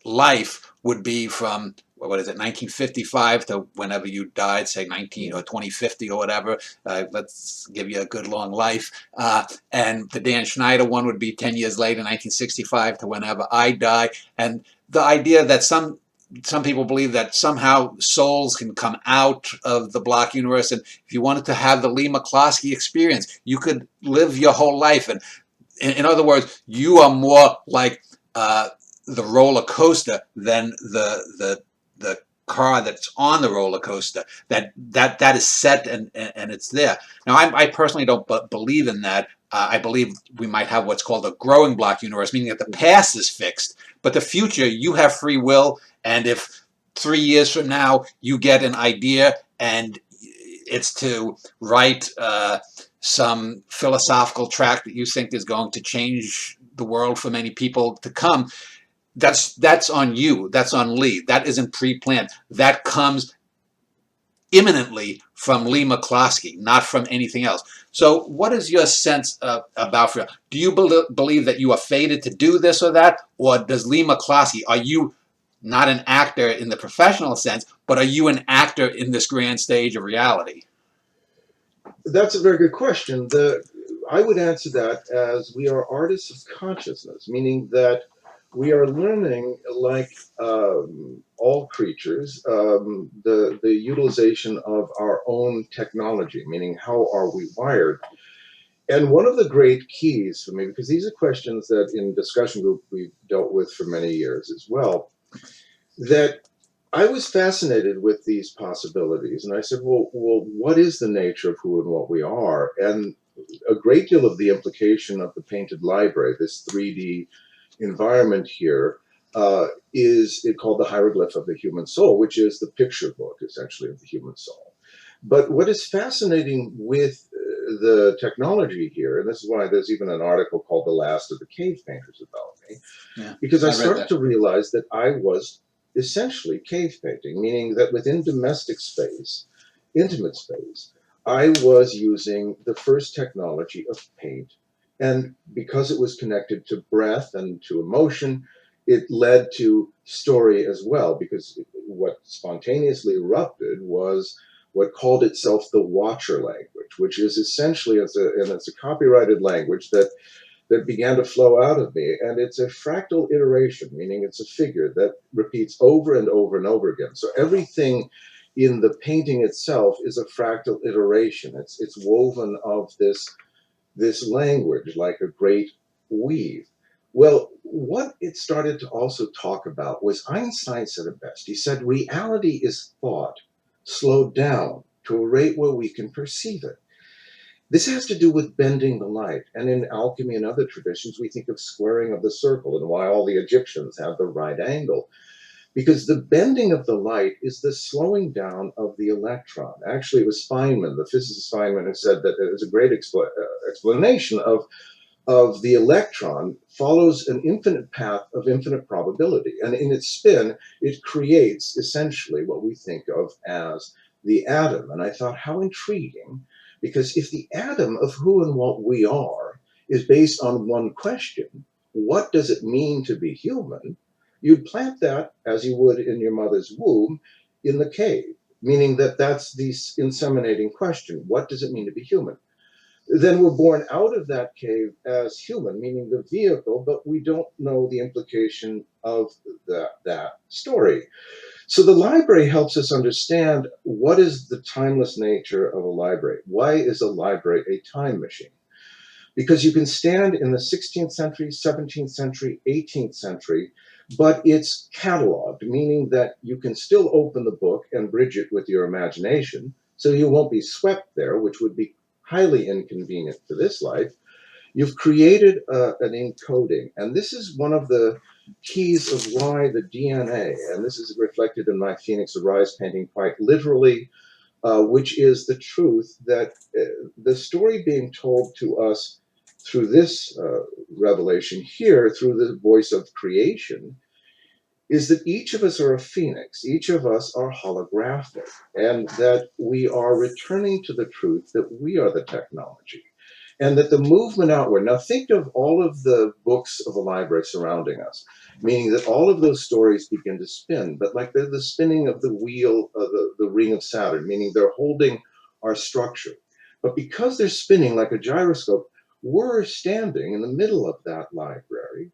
A: life would be from, what is it, 1955 to whenever you died, say 19 or 2050 or whatever. Let's give you a good long life. And the Dan Schneider one would be 10 years later, 1965 to whenever I die. And the idea that some people believe that somehow souls can come out of the block universe, and if you wanted to have the Leigh McCloskey experience, you could live your whole life. And in other words, you are more like the roller coaster than the car that's on the roller coaster. That is set and it's there. Now, I personally don't believe in that. I believe we might have what's called a growing block universe, meaning that the past is fixed, but the future, you have free will. And if 3 years from now you get an idea and it's to write some philosophical tract that you think is going to change the world for many people to come, that's on you. That's on Leigh. That isn't pre-planned. That comes imminently from Leigh McCloskey, not from anything else. So what is your sense about free will? Do you believe that you are fated to do this or that? Or does Leigh McCloskey, are you not an actor in the professional sense, but are you an actor in this grand stage of reality?
B: That's a very good question. I would answer that as we are artists of consciousness, meaning that we are learning, like all creatures, the utilization of our own technology, meaning how are we wired. And one of the great keys for me, because these are questions that in discussion group we've dealt with for many years as well, that I was fascinated with these possibilities. And I said, well, what is the nature of who and what we are? And a great deal of the implication of the painted library, this 3D environment here, is it called the hieroglyph of the human soul, which is the picture book, essentially, of the human soul. But what is fascinating with the technology here, and this is why there's even an article called The Last of the Cave Painters about me,
A: Yeah,
B: because I
A: I read
B: started
A: that.
B: to realize that I was essentially cave painting, meaning that within domestic space, intimate space, I was using the first technology of paint. And because it was connected to breath and to emotion, it led to story as well, because what spontaneously erupted was what called itself the Watcher language, which is essentially, and it's a copyrighted language that began to flow out of me. And it's a fractal iteration, meaning it's a figure that repeats over and over and over again. So everything in the painting itself is a fractal iteration. It's woven of this language like a great weave. Well, what it started to also talk about was Einstein said it best. He said, reality is thought slowed down to a rate where we can perceive it. This has to do with bending the light. And in alchemy and other traditions, we think of squaring of the circle and why all the Egyptians have the right angle. because the bending of the light is the slowing down of the electron. Actually, it was Feynman, the physicist Feynman, who said that it was a great explanation of the electron follows an infinite path of infinite probability. And in its spin, it creates essentially what we think of as the atom. And I thought, how intriguing, because if the atom of who and what we are is based on one question, what does it mean to be human? You'd plant that, as you would in your mother's womb, in the cave, meaning that that's the inseminating question. What does it mean to be human? Then we're born out of that cave as human, meaning the vehicle, but we don't know the implication of that story. So the library helps us understand what is the timeless nature of a library. Why is a library a time machine? Because you can stand in the 16th century, 17th century, 18th century, but it's cataloged, meaning that you can still open the book and bridge it with your imagination, so you won't be swept there, which would be highly inconvenient for this life. You've created an encoding, and this is one of the keys of why the DNA, and this is reflected in my Phoenix Arise painting quite literally, which is the truth that the story being told to us through this revelation here, through the voice of creation, is that each of us are a phoenix, each of us are holographic, and that we are returning to the truth that we are the technology, and that the movement outward. Now, think of all of the books of the library surrounding us, meaning that all of those stories begin to spin, but like they're the spinning of the wheel, the ring of Saturn, meaning they're holding our structure. But because they're spinning like a gyroscope, we're standing in the middle of that library,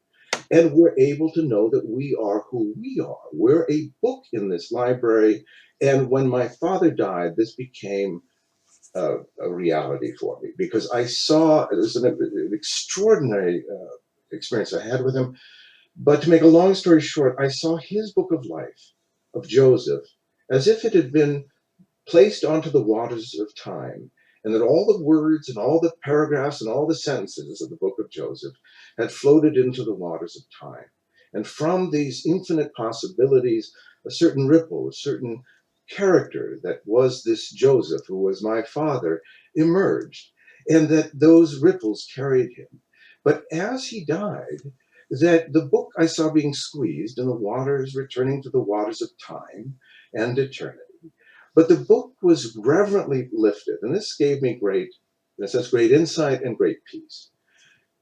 B: and we're able to know that we are who we are. We're a book in this library. And when my father died, this became a reality for me, because I saw it was an extraordinary experience I had with him. But to make a long story short, I saw his book of life of Joseph as if it had been placed onto the waters of time, and that all the words and all the paragraphs and all the sentences of the book of Joseph had floated into the waters of time. And from these infinite possibilities, a certain ripple, a certain character that was this Joseph, who was my father, emerged, and that those ripples carried him. But as he died, that the book I saw being squeezed and the waters returning to the waters of time and eternity. But the book was reverently lifted, and this gave me great, in a sense, great insight and great peace,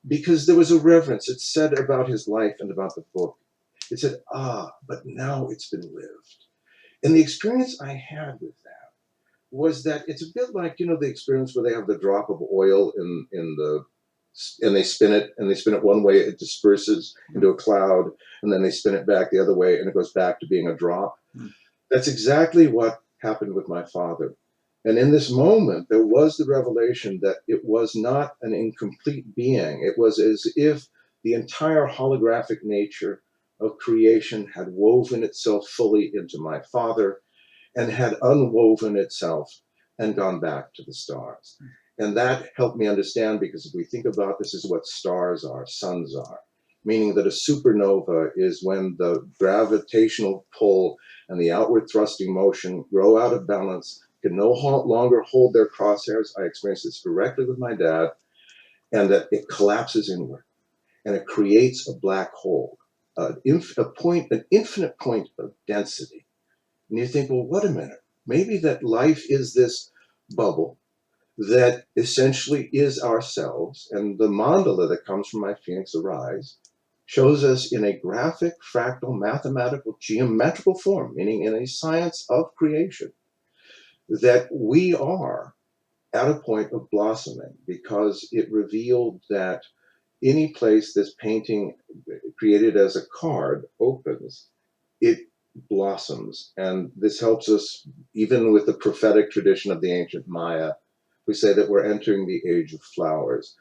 B: because there was a reverence. It said about his life and about the book. It said, but now it's been lived. And the experience I had with that was that it's a bit like, the experience where they have the drop of oil and they spin it one way, it disperses into a cloud, and then they spin it back the other way, and it goes back to being a drop. That's exactly what happened with my father. And in this moment, there was the revelation that it was not an incomplete being. It was as if the entire holographic nature of creation had woven itself fully into my father and had unwoven itself and gone back to the stars. And that helped me understand, because if we think about this is what stars are, suns are, meaning that a supernova is when the gravitational pull and the outward thrusting motion grow out of balance, can no longer hold their crosshairs. I experienced this directly with my dad, and that it collapses inward and it creates a black hole, an infinite point of density. And you think, well, wait a minute, maybe that life is this bubble that essentially is ourselves, and the mandala that comes from my Phoenix Arise shows us in a graphic, fractal, mathematical, geometrical form, meaning in a science of creation, that we are at a point of blossoming, because it revealed that any place this painting created as a card opens, it blossoms. And this helps us even with the prophetic tradition of the ancient Maya, who say that we're entering the age of flowers.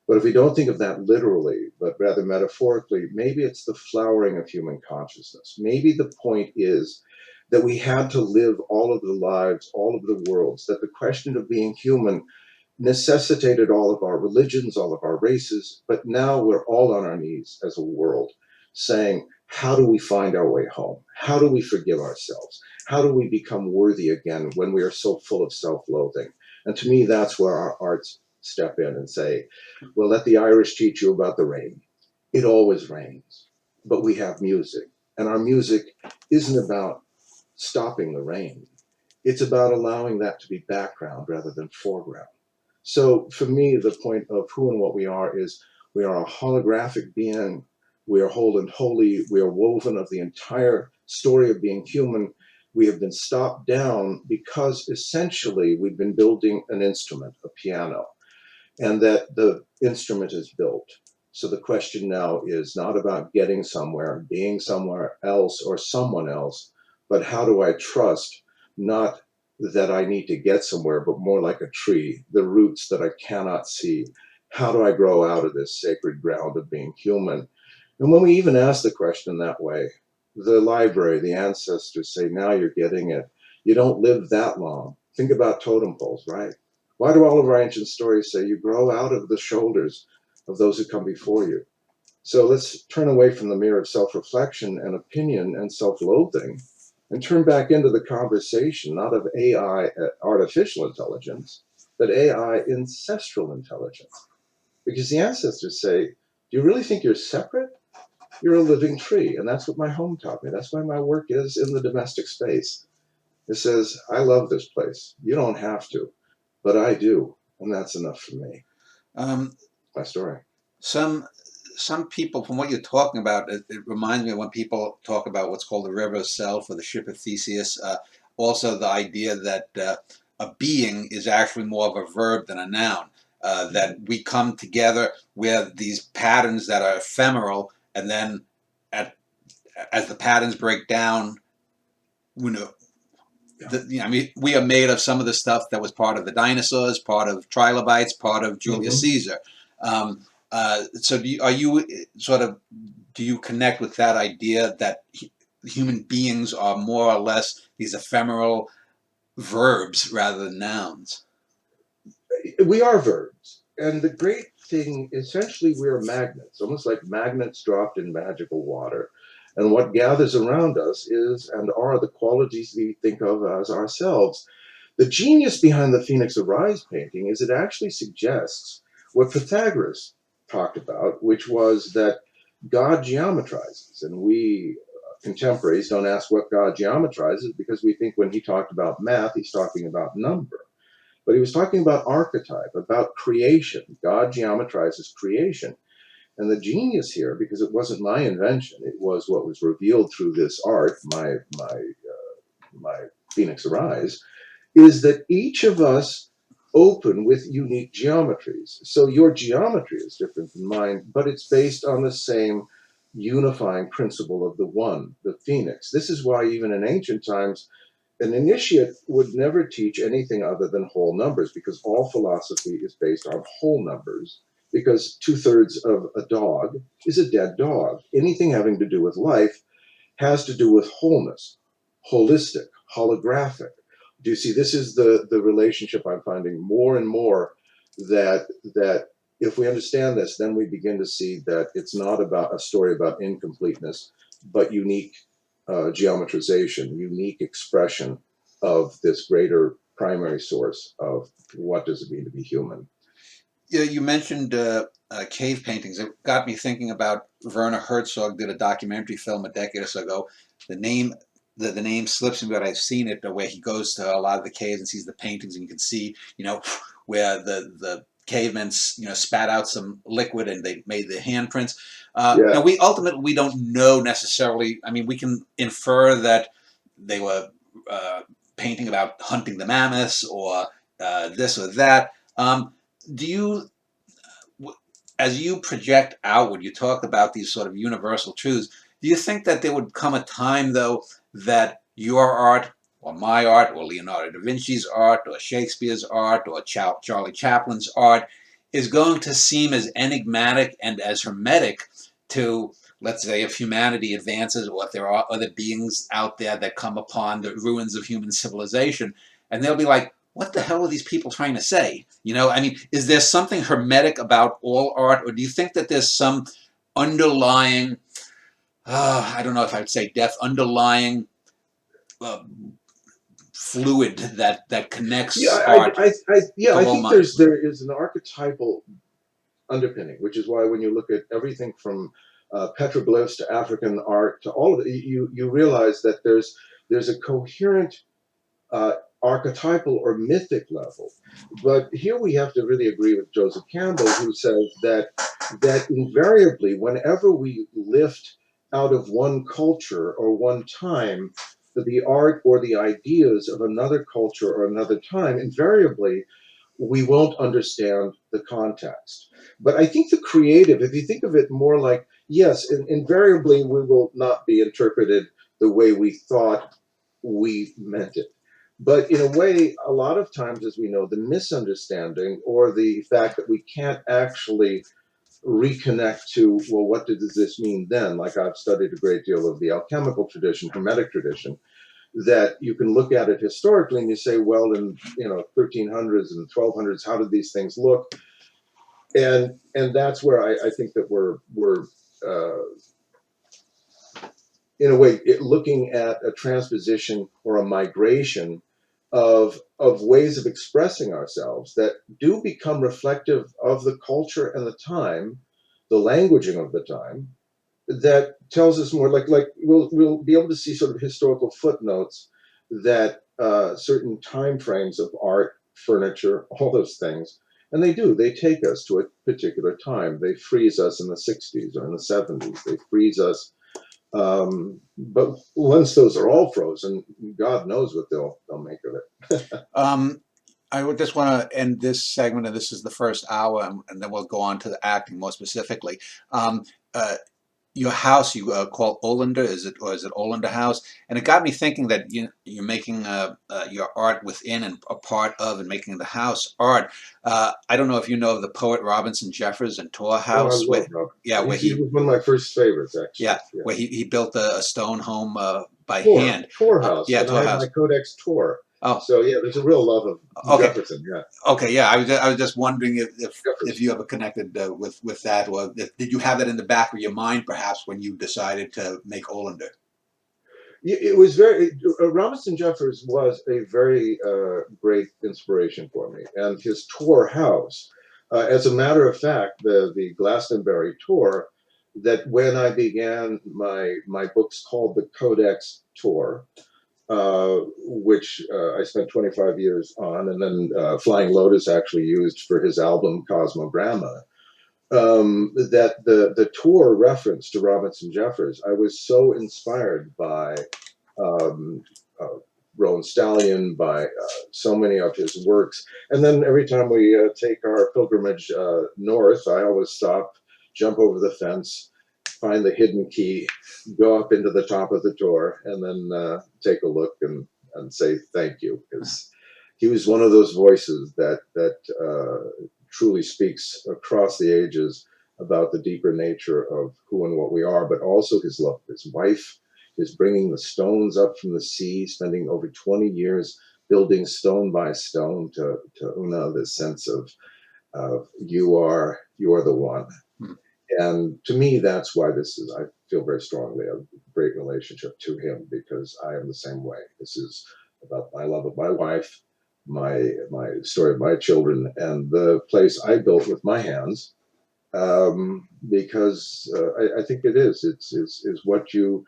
B: But if we don't think of that literally, but rather metaphorically, maybe it's the flowering of human consciousness. Maybe the point is that we had to live all of the lives, all of the worlds, that the question of being human necessitated all of our religions, all of our races, but now we're all on our knees as a world saying, how do we find our way home? How do we forgive ourselves? How do we become worthy again when we are so full of self-loathing? And to me, that's where our arts step in and say, well, let the Irish teach you about the rain. It always rains, but we have music. And our music isn't about stopping the rain. It's about allowing that to be background rather than foreground. So for me, the point of who and what we are is we are a holographic being. We are whole and holy. We are woven of the entire story of being human. We have been stopped down because essentially we've been building an instrument, a piano, and that the instrument is built. So the question now is not about getting somewhere, being somewhere else or someone else, but how do I trust not that I need to get somewhere, but more like a tree, the roots that I cannot see. How do I grow out of this sacred ground of being human? And when we even ask the question that way, the library, the ancestors say, now you're getting it. You don't live that long. Think about totem poles, right? Why do all of our ancient stories say you grow out of the shoulders of those who come before you? So let's turn away from the mirror of self-reflection and opinion and self-loathing and turn back into the conversation, not of AI, artificial intelligence, but AI, ancestral intelligence. Because the ancestors say, do you really think you're separate? You're a living tree. And that's what my home taught me. That's why my work is in the domestic space. It says, I love this place. You don't have to, but I do. And that's enough for me.
A: Um,
B: My story.
A: some some people, from what you're talking about, it reminds me of when people talk about what's called the river of self or the ship of Theseus. Also, the idea that a being is actually more of a verb than a noun. That we come together with these patterns that are ephemeral, and then at, as the patterns break down, you know, I mean, we are made of some of the stuff that was part of the dinosaurs, part of trilobites, part of Julius
B: Mm-hmm.
A: Caesar. So, are you sort of, do you connect with that idea that human beings are more or less these ephemeral verbs rather than nouns?
B: We are verbs. And the great thing, essentially, we're magnets, almost like magnets dropped in magical water. And what gathers around us is and are the qualities we think of as ourselves. The genius behind the Phoenix Arise painting is it actually suggests what Pythagoras talked about, which was that God geometrizes. And we contemporaries don't ask what God geometrizes because we think when he talked about math, he's talking about number. But he was talking about archetype, about creation. God geometrizes creation. And the genius here, because it wasn't my invention, it was what was revealed through this art, my Phoenix Arise, is that each of us open with unique geometries. So your geometry is different than mine, but it's based on the same unifying principle of the one, the phoenix. This is why even in ancient times, an initiate would never teach anything other than whole numbers because all philosophy is based on whole numbers. Because 2/3 of a dog is a dead dog. Anything having to do with life has to do with wholeness, holistic, holographic. Do you see? This is the relationship I'm finding more and more that if we understand this, then we begin to see that it's not about a story about incompleteness, but unique geometrization, unique expression of this greater primary source of what does it mean to be human.
A: Yeah, you mentioned cave paintings. It got me thinking about Werner Herzog did a documentary film a decade or so ago. The name the name slips me, but I've seen it where he goes to a lot of the caves and sees the paintings, and you can see, where the cavemen, spat out some liquid and they made the handprints. Now
B: Yeah.
A: we don't know necessarily. I mean, we can infer that they were painting about hunting the mammoths or this or that. Do you, as you project outward, you talk about these sort of universal truths. Do you think that there would come a time, though, that your art, or my art, or Leonardo da Vinci's art, or Shakespeare's art, or Charlie Chaplin's art is going to seem as enigmatic and as hermetic to, let's say, if humanity advances, or if there are other beings out there that come upon the ruins of human civilization, and they'll be like, what the hell are these people trying to say? I mean, is there something hermetic about all art, or do you think that there's some underlying I don't know if I'd say depth, underlying uh, fluid that
B: Yeah,
A: connects art
B: yeah,
A: to
B: I
A: all
B: think
A: minds.
B: there is an archetypal underpinning, which is why when you look at everything from petroglyphs to African art to all of it, you realize that there's a coherent uh, archetypal or mythic level. But here we have to really agree with Joseph Campbell, who says that invariably, whenever we lift out of one culture or one time the art or the ideas of another culture or another time, invariably we won't understand the context. But I think the creative, if you think of it more like, yes, invariably we will not be interpreted the way we thought we meant it. But in a way, a lot of times, as we know, the misunderstanding or the fact that we can't actually reconnect to, well, what does this mean then? Like I've studied a great deal of the alchemical tradition, Hermetic tradition, that you can look at it historically and you say, well, in 1300s and 1200s, how did these things look? And that's where I think that we're uh, in a way looking at a transposition or a migration of ways of expressing ourselves that do become reflective of the culture and the time, the languaging of the time, that tells us more. Like we'll be able to see sort of historical footnotes that certain time frames of art, furniture, all those things, and they take us to a particular time. They freeze us in the 60s or in the 70s. They freeze us, but once those are all frozen, God knows what they'll make of it.
A: Um, I would just want to end this segment, and this is the first hour, and then we'll go on to the acting more specifically. Um, uh, your house you call Olander, is it, or is it Olander House? And it got me thinking that you're making your art within and a part of, and making the house art. I don't know if you know of the poet Robinson Jeffers and Tor
B: Oh, I
A: House,
B: love
A: where
B: Robert.
A: yeah,
B: He was one of my first favorites, actually.
A: yeah,
B: Yeah.
A: where he built a stone home by
B: Tor,
A: hand.
B: Tor House,
A: Yeah,
B: and I
A: Tor
B: have my
A: House.
B: Codex Tor.
A: Oh,
B: So yeah, there's a real love of
A: okay.
B: Jefferson. Yeah,
A: Okay, yeah, I was just wondering if
B: Jefferson.
A: you ever connected with that, or did you have that in the back of your mind perhaps when you decided to make Olander?
B: It was very. Robinson Jeffers was a very great inspiration for me, and his Tor House. As a matter of fact, the Glastonbury tour, that when I began my books called the Codex Tour, which I spent 25 years on, and then Flying Lotus actually used for his album Cosmogramma. That the tour reference to Robinson Jeffers, I was so inspired by um, uh, Rowan Stallion, by so many of his works. And then every time we take our pilgrimage north, I always stop, jump over the fence, find the hidden key, go up into the top of the door, and then take a look and say thank you, because he was one of those voices that truly speaks across the ages about the deeper nature of who and what we are, but also his love of his wife, his bringing the stones up from the sea, spending over 20 years building stone by stone to Una this sense of you are the one.
A: Hmm.
B: And to me, that's why this is, I feel very strongly a great relationship to him, because I am the same way. This is about my love of my wife, my story of my children, and the place I built with my hands. Because I think it is what you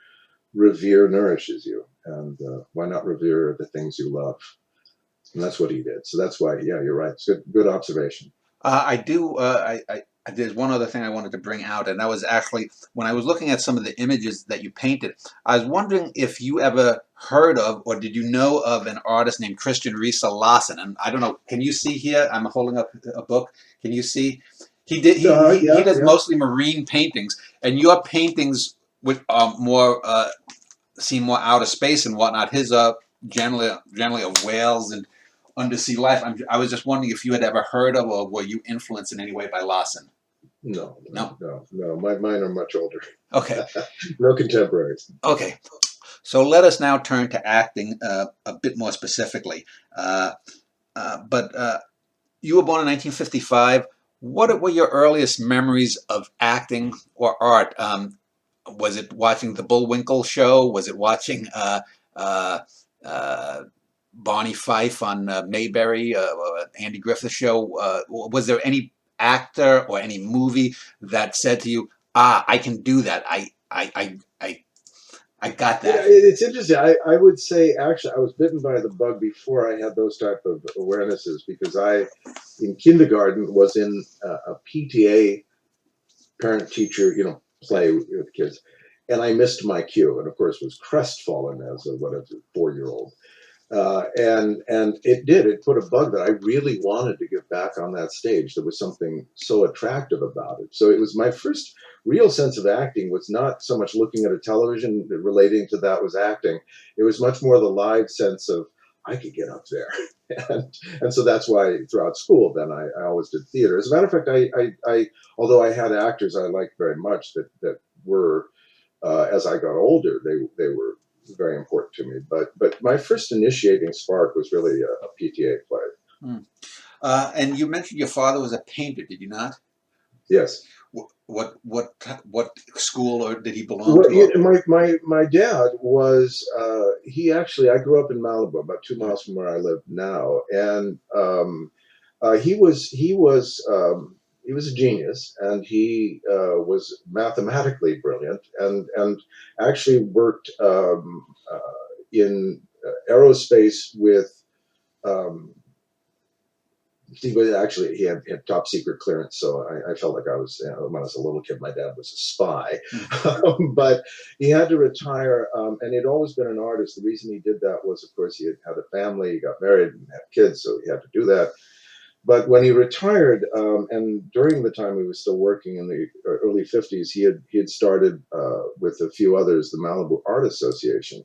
B: revere nourishes you, and why not revere the things you love? And that's what he did. So that's why, yeah, you're right. It's good observation.
A: I do. There's one other thing I wanted to bring out, and that was actually when I was looking at some of the images that you painted. I was wondering if you ever heard of, or did you know of, an artist named Christian Risa Larson? And I don't know. Can you see here? I'm holding up a book. Can you see? He did. He
B: Yeah,
A: does
B: yeah.
A: mostly marine paintings, and your paintings with more seem more outer space and whatnot. His generally of whales and undersea life. I was just wondering if you had ever heard of, or were you influenced in any way by Larson?
B: No,
A: No.
B: no. Mine are much older.
A: Okay.
B: No contemporaries.
A: Okay. So let us now turn to acting a bit more specifically. Uh, but you were born in 1955. What were your earliest memories of acting or art? Was it watching the Bullwinkle show? Was it watching uh, uh, Barney Fife on Mayberry, Andy Griffith show? Was there any actor or any movie that said to you, "Ah, I can do that. I got
B: You know,
A: that."
B: it's interesting. I would say actually I was bitten by the bug before I had those type of awarenesses because I, in kindergarten, was in a PTA parent teacher, play with kids, and I missed my cue, and of course was crestfallen as a whatever 4-year old. And it put a bug that I really wanted to get back on that stage. There was something so attractive about it. So it was my first real sense of acting was not so much looking at a television relating to that was acting. It was much more the live sense of I could get up there. And so that's why throughout school then I always did theater. As a matter of fact, I although I had actors I liked very much that were as I got older, they were very important to me. But my first initiating spark was really a PTA play.
A: Hmm. And you mentioned your father was a painter, did you not?
B: Yes.
A: What school or did he belong
B: Well,
A: to? Or,
B: my dad was he actually I grew up in Malibu, about 2 miles from where I live now, and he was a genius, and he was mathematically brilliant, and actually worked in aerospace with. Um, he was actually he had top secret clearance, so I felt like I was when I was a little kid, my dad was a spy, but he had to retire, and he'd always been an artist. The reason he did that was, of course, he had a family, he got married, and had kids, so he had to do that. But when he retired, and during the time he was still working in the early '50s, he had started with a few others the Malibu Art Association.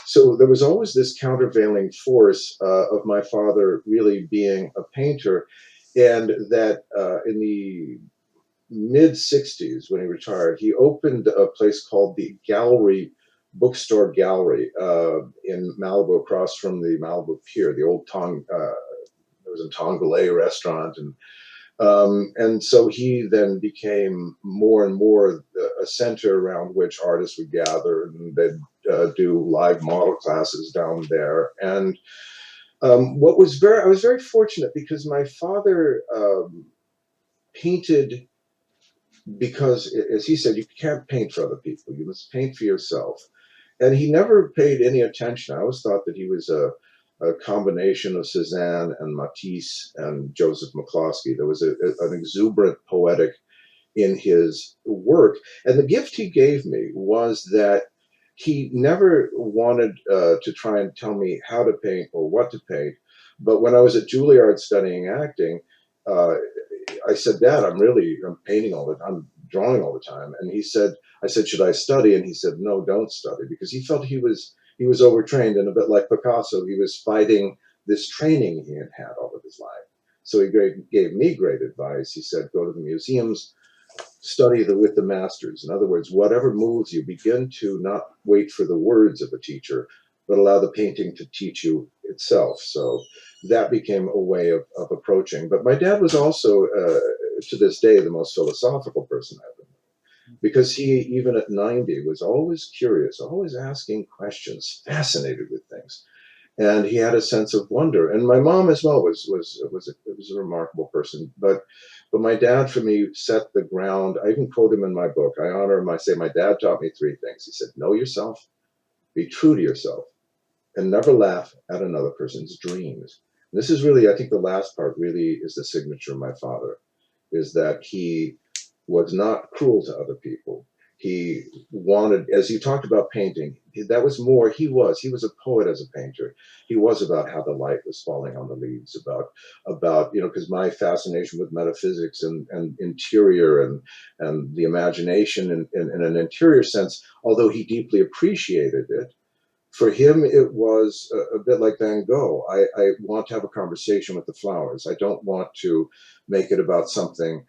B: So there was always this countervailing force of my father really being a painter, and that in the mid '60s when he retired, he opened a place called the Gallery Bookstore Gallery in Malibu, across from the Malibu Pier, the old Tong. There was a Tongolay restaurant, and so he then became more and more a center around which artists would gather, and they'd do live model classes down there. And I was very fortunate because my father painted because, as he said, you can't paint for other people; you must paint for yourself. And he never paid any attention. I always thought that he was a combination of Cézanne and Matisse and Joseph McCloskey. There was an exuberant poetic in his work. And the gift he gave me was that he never wanted to try and tell me how to paint or what to paint. But when I was at Juilliard studying acting, uh, I said, Dad, I'm painting all the time, I'm drawing all the time. And I said, should I study? And he said, no, don't study, because he felt he was overtrained, and a bit like Picasso, he was fighting this training he had had all of his life. So he gave me great advice. He said, go to the museums, study with the masters. In other words, whatever moves you, begin to not wait for the words of a teacher, but allow the painting to teach you itself. So that became a way of approaching. But my dad was also, to this day, the most philosophical person I've ever known, because he, even at 90, was always curious, always asking questions, fascinated with things. And he had a sense of wonder. And my mom as well was a remarkable person. But my dad, for me, set the ground. I even quote him in my book. I honor him. I say, my dad taught me three things. He said, know yourself, be true to yourself, and never laugh at another person's dreams. And this is really, I think the last part really is the signature of my father, is that he was not cruel to other people. He wanted, as you talked about painting, that was more, he was a poet as a painter. He was about how the light was falling on the leaves, about, because my fascination with metaphysics and interior and the imagination in an interior sense, although he deeply appreciated it, for him, it was a bit like Van Gogh. I want to have a conversation with the flowers. I don't want to make it about something.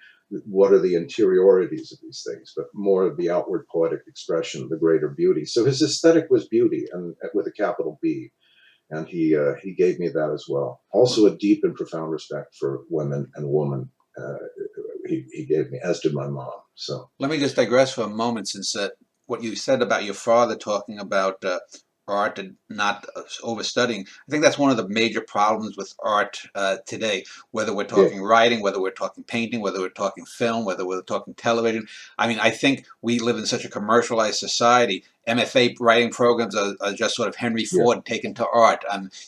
B: What are the interiorities of these things, but more of the outward poetic expression, the greater beauty. So his aesthetic was beauty, and with a capital B, and he gave me that as well. Also, a deep and profound respect for women and woman. Uh, he gave me, as did my mom. So
A: let me just digress for a moment, since what you said about your father talking about art and not overstudying. I think that's one of the major problems with art today, whether we're
B: Yeah,
A: talking writing, whether we're talking painting, whether we're talking film, whether we're talking television. I mean, I think we live in such a commercialized society. MFA writing programs are just sort of Henry
B: yeah.
A: Ford taken to art.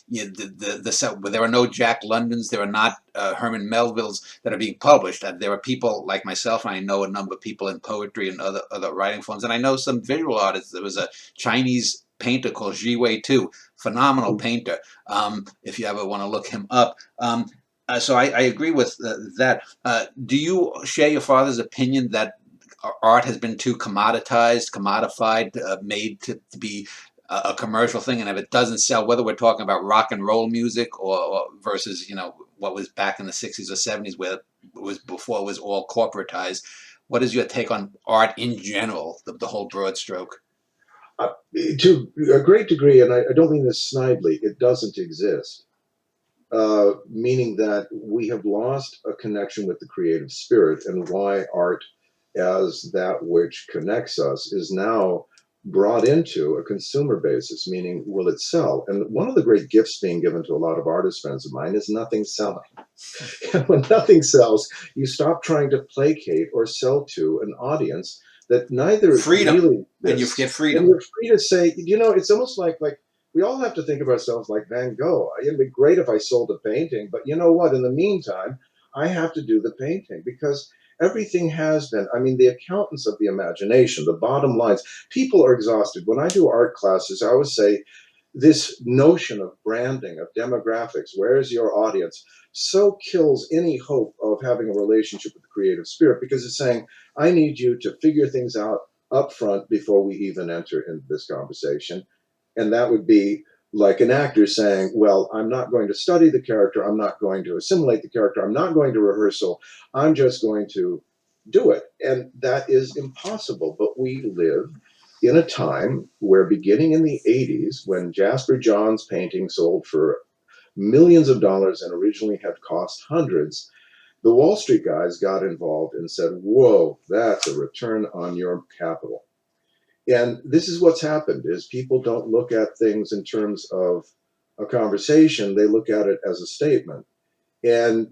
A: There are no Jack Londons, there are not Herman Melvilles that are being published. There are people like myself, and I know a number of people in poetry and other writing forms, and I know some visual artists. There was a Chinese painter called Ji Wei Tu, phenomenal painter. If you ever want to look him up. So I agree with that. Do you share your father's opinion that art has been too commodified, made to be a commercial thing, and if it doesn't sell, whether we're talking about rock and roll music or versus what was back in the '60s or '70s, where it was before it was all corporatized, what is your take on art in general, the whole broad stroke?
B: Uh, to a great degree, and I don't mean this snidely, it doesn't exist. Meaning that we have lost a connection with the creative spirit, and why art, as that which connects us, is now brought into a consumer basis, meaning will it sell? And one of the great gifts being given to a lot of artist friends of mine is nothing selling. And when nothing sells, you stop trying to placate or sell to an audience that neither
A: Freedom,
B: really
A: and you
B: exists.
A: get
B: And
A: freedom.
B: you're free to say, it's almost like we all have to think of ourselves like Van Gogh. It'd be great if I sold a painting, but you know what? In the meantime, I have to do the painting because everything has been. I mean, the accountants of the imagination, the bottom lines, people are exhausted. When I do art classes, I always say this notion of branding, of demographics, where's your audience, so kills any hope of having a relationship with the creative spirit because it's saying, I need you to figure things out up front before we even enter into this conversation. And that would be like an actor saying, well, I'm not going to study the character, I'm not going to assimilate the character, I'm not going to rehearsal, I'm just going to do it. And that is impossible. But we live in a time where, beginning in the 80s, when Jasper Johns' painting sold for millions of dollars and originally had cost hundreds, the Wall Street guys got involved and said, whoa, that's a return on your capital. And this is what's happened is people don't look at things in terms of a conversation, they look at it as a statement. And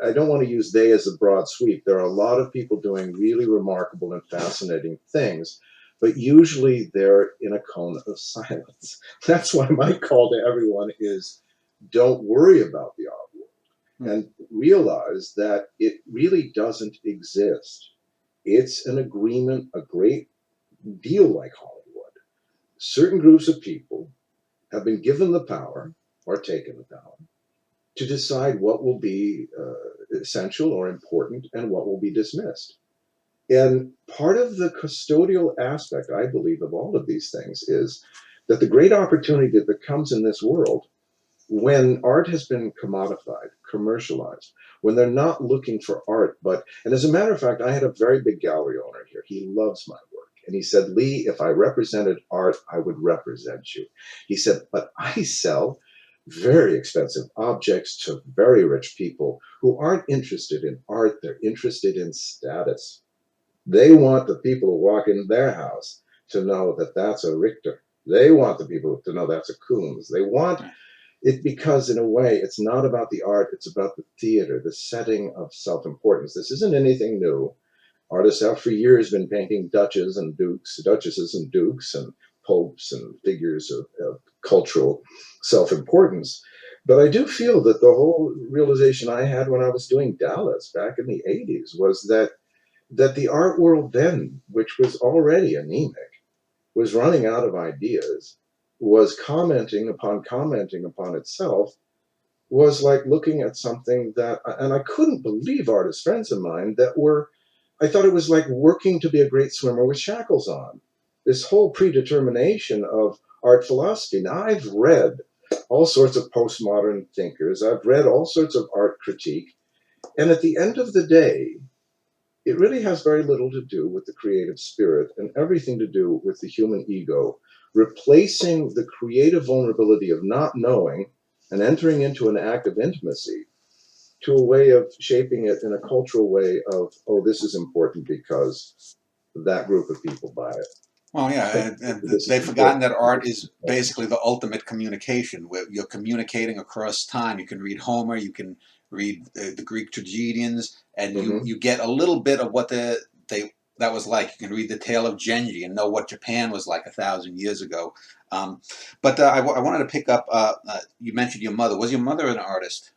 B: I don't want to use they as a broad sweep. There are a lot of people doing really remarkable and fascinating things, but usually they're in a cone of silence. That's why my call to everyone is don't worry about the art world and realize that it really doesn't exist. It's an agreement, a great deal like Hollywood. Certain groups of people have been given the power or taken the power to decide what will be essential or important and what will be dismissed. And part of the custodial aspect, I believe, of all of these things is that the great opportunity that comes in this world when art has been commodified, commercialized, when they're not looking for art, and as a matter of fact, I had a very big gallery owner here. He loves my work. And he said, Leigh, if I represented art, I would represent you. He said, but I sell very expensive objects to very rich people who aren't interested in art, they're interested in status. They want the people who walk in their house to know that that's a Richter. They want the people to know that's a Coombs. They want it because, in a way, it's not about the art, it's about the theater, the setting of self-importance. This isn't anything new. Artists have for years been painting duchesses and dukes and popes and figures of cultural self-importance. But I do feel that the whole realization I had when I was doing Dallas back in the 80s was that the art world then, which was already anemic, was running out of ideas, was commenting upon itself, was like looking at something that, and I couldn't believe artist friends of mine that were, I thought it was like working to be a great swimmer with shackles on. This whole predetermination of art philosophy. Now, I've read all sorts of postmodern thinkers, I've read all sorts of art critique, and at the end of the day, it really has very little to do with the creative spirit and everything to do with the human ego, replacing the creative vulnerability of not knowing and entering into an act of intimacy to a way of shaping it in a cultural way of, oh, this is important because that group of people buy it.
A: Well,
B: I
A: yeah,
B: think
A: and
B: this is
A: they've forgotten
B: important.
A: that art is basically the ultimate communication, where you're communicating across time. You can read Homer, you can read the Greek tragedians, and
B: Hmm.
A: you get a little bit of what they that was like. You can read the tale of Genji and know what Japan was like 1,000 years ago. Um, but I wanted to pick up. You mentioned your mother. Was your mother an artist?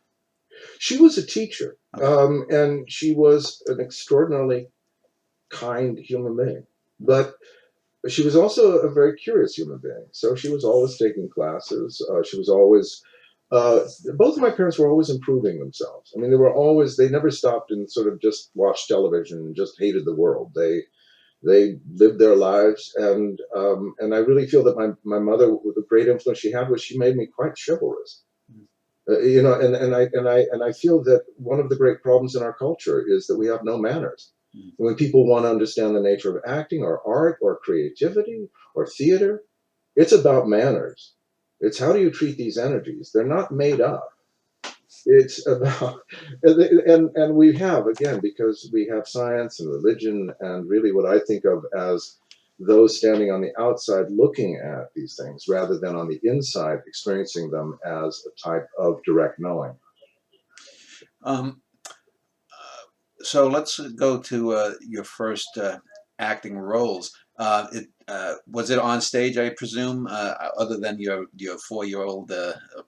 B: She was a teacher,
A: Okay.
B: and she was an extraordinarily kind human being. But she was also a very curious human being. So she was always taking classes. She was always, uh, both of my parents were always improving themselves. I mean, they never stopped and sort of just watched television and just hated the world. They lived their lives. And I really feel that my mother, the great influence she had was she made me quite chivalrous. And I feel that one of the great problems in our culture is that we have no manners.
A: Mm.
B: When people want to understand the nature of acting or art or creativity or theater, it's about manners. It's how do you treat these energies? They're not made up. It's about, and we have, again, because we have science and religion and really what I think of as those standing on the outside looking at these things rather than on the inside experiencing them as a type of direct knowing.
A: Um, so let's go to your first acting roles. Was it on stage, I presume, other than your 4-year-old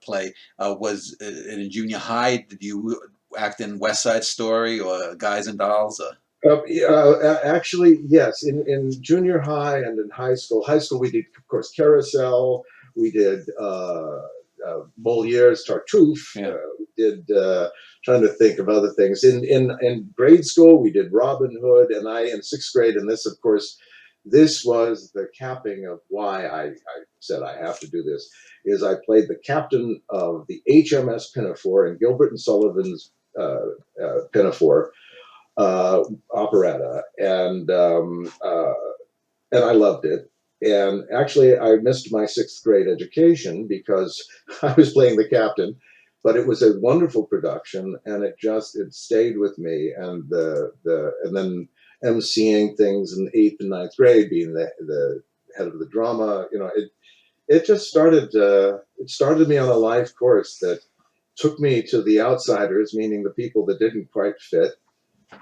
A: play? Was it in junior high? Did you act in West Side Story or Guys and Dolls?
B: Actually, yes. In junior high and in high school we did, of course, Carousel. We did Moliere's Tartuffe.
A: Yeah.
B: We did. Trying to think of other things. In grade school, we did Robin Hood, and I in sixth grade. And this, of course, this was the capping of why I said I have to do this. Is I played the captain of the HMS Pinafore in Gilbert and Sullivan's Pinafore operetta, and I loved it. And actually, I missed my sixth grade education because I was playing the captain. But it was a wonderful production, and it stayed with me. And then emceeing things in eighth and ninth grade, being the head of the drama, it just started me on a life course that took me to the outsiders, meaning the people that didn't quite fit,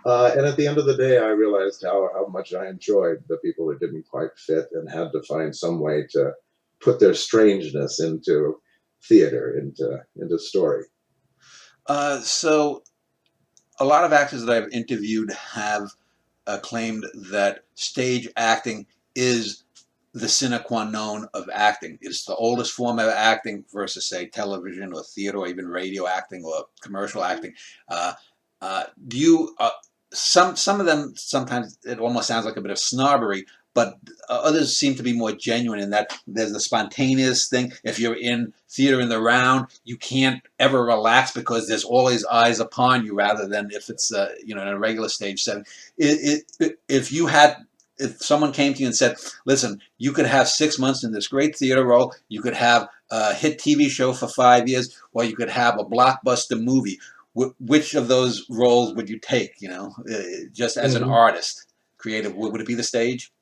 B: and at the end of the day, I realized how much I enjoyed the people that didn't quite fit and had to find some way to put their strangeness into theater, into story.
A: So a lot of actors that I've interviewed have claimed that stage acting is the sine qua non of acting. It's the oldest form of acting versus, say, television or theater or even radio acting or commercial acting. Uh, do you? Some of them sometimes it almost sounds like a bit of snobbery, but others seem to be more genuine in that there's the spontaneous thing. If you're in theater in the round, you can't ever relax because there's always eyes upon you, rather than if it's in a regular stage setting. If you had if someone came to you and said, listen, you could have 6 months in this great theater role, you could have a hit TV show for 5 years, or you could have a blockbuster movie. Which of those roles would you take, just as an
B: Hmm.
A: artist, creative? Would it be the stage?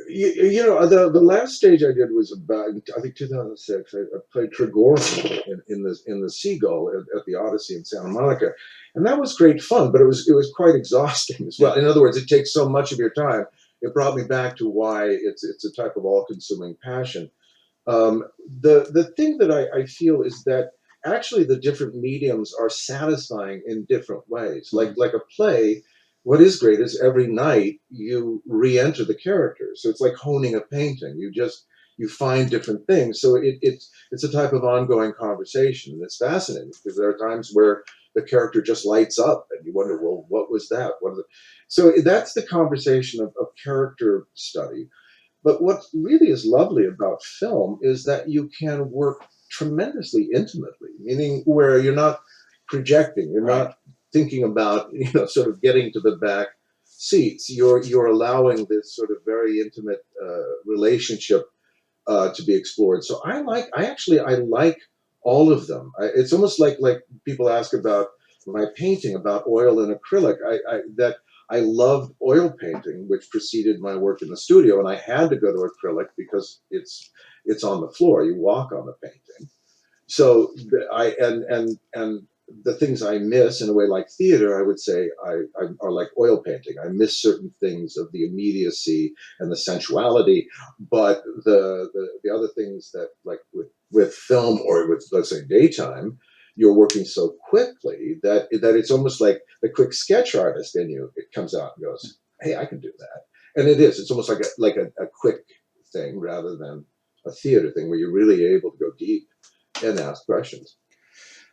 B: The last stage I did was about, I think, 2006. I played Tregorman in the Seagull at the Odyssey in Santa Monica, and that was great fun. But it was quite exhausting as
A: Yeah.
B: well. In other words, it takes so much of your time. It brought me back to why it's a type of all-consuming passion. Um, the thing that I feel is that actually the different mediums are satisfying in different ways.
A: Mhm.
B: Like a play, what is great is every night you re-enter the characters. So it's like honing a painting. You find different things. So it's a type of ongoing conversation. And it's fascinating because there are times where the character just lights up and you wonder, well, what was that? So that's the conversation of character study. But what really is lovely about film is that you can work tremendously intimately, meaning where you're not projecting, you're
A: Right.
B: not thinking about, sort of getting to the back seats. You're allowing this sort of very intimate relationship to be explored. So I like all of them. It's almost like people ask about my painting, about oil and acrylic. That I loved oil painting, which preceded my work in the studio, and I had to go to acrylic because it's on the floor. You walk on the painting. So and the things I miss in a way like theater, I would say I are like oil painting. I miss certain things of the immediacy and the sensuality, but the other things that like with film or with, let's say, daytime, you're working so quickly that it's almost like the quick sketch artist in you. It comes out and goes, "Hey, I can do that," and it is. It's almost like a quick thing rather than a theater thing where you're really able to go deep and ask questions.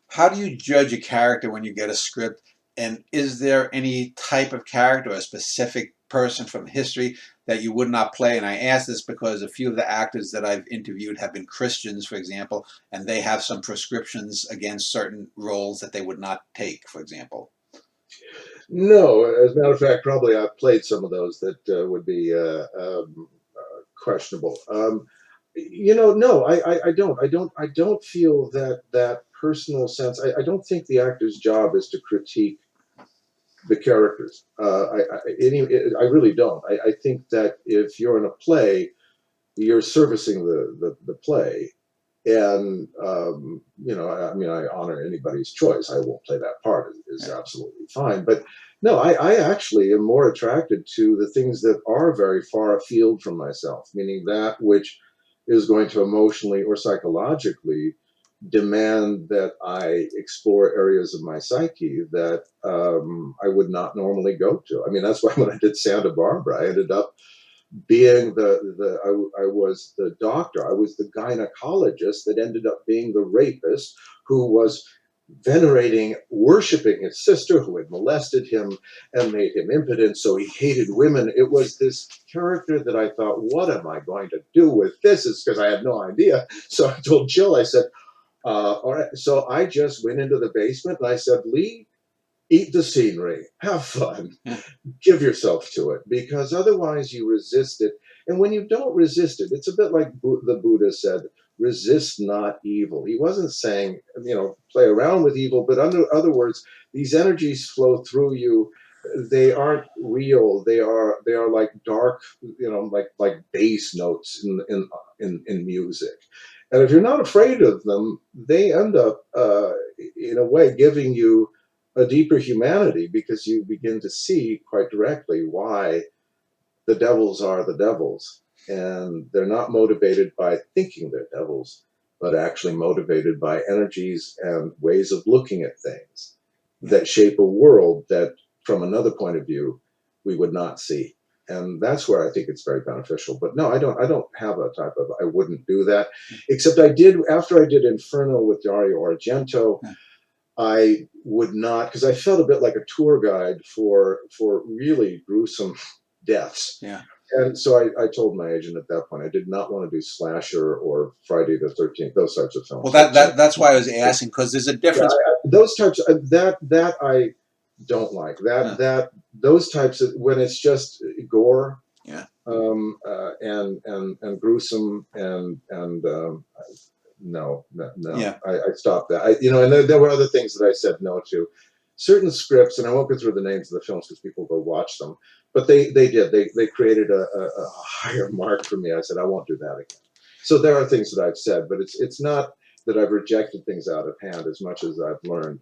A: How do you judge a character when you get a script? And is there any type of character or a specific person from history that you would not play? And I ask this because a few of the actors that I've interviewed have been Christians, for example, and they have some prescriptions against certain roles that they would not take, for example.
B: No, as a matter of fact, probably I've played some of those that would be questionable. No, I don't feel that personal sense. I don't think the actor's job is to critique the characters. I really don't. I think that if you're in a play, you're servicing the play. And I mean, I honor anybody's choice. I won't play that part. Is absolutely fine. But no, I actually am more attracted to the things that are very far afield from myself, meaning that which is going to emotionally or psychologically demand that I explore areas of my psyche that I would not normally go to. I mean, that's why when I did Santa Barbara, I ended up being I was the doctor. I was the gynecologist that ended up being the rapist who was venerating, worshiping his sister who had molested him and made him impotent. So he hated women. It was this character that I thought, what am I going to do with this? It's because I had no idea. So I told Jill, I said, all right. So I just went into the basement and I said, Leigh, eat the scenery, have fun, give yourself to it, because otherwise you resist it. And when you don't resist it, it's a bit like the Buddha said, resist not evil. He wasn't saying, play around with evil, but under other words, these energies flow through you. They aren't real. They are like dark, like bass notes in music. And if you're not afraid of them, they end up, in a way, giving you a deeper humanity, because you begin to see quite directly why the devils are the devils. And they're not motivated by thinking they're devils, but actually motivated by energies and ways of looking at things that shape a world that, from another point of view, we would not see. And that's where I think it's very beneficial. But no, I don't have a type of, I wouldn't do that. Except I did, after I did Inferno with Dario Argento, I would not, because I felt a bit like a tour guide for really gruesome deaths.
A: Yeah.
B: And so I told my agent at that point I did not want to do slasher or Friday the 13th, those types of films.
A: Well, that's why I was asking, because there's a difference.
B: Those types that I don't like. Those types of, when it's just gore, and gruesome and no.
A: Yeah.
B: I stopped that. And there were other things that I said no to. Certain scripts, and I won't go through the names of the films because people go watch them, but they created a higher mark for me. I said I won't do that again. So there are things that I've said, but it's not that I've rejected things out of hand as much as I've learned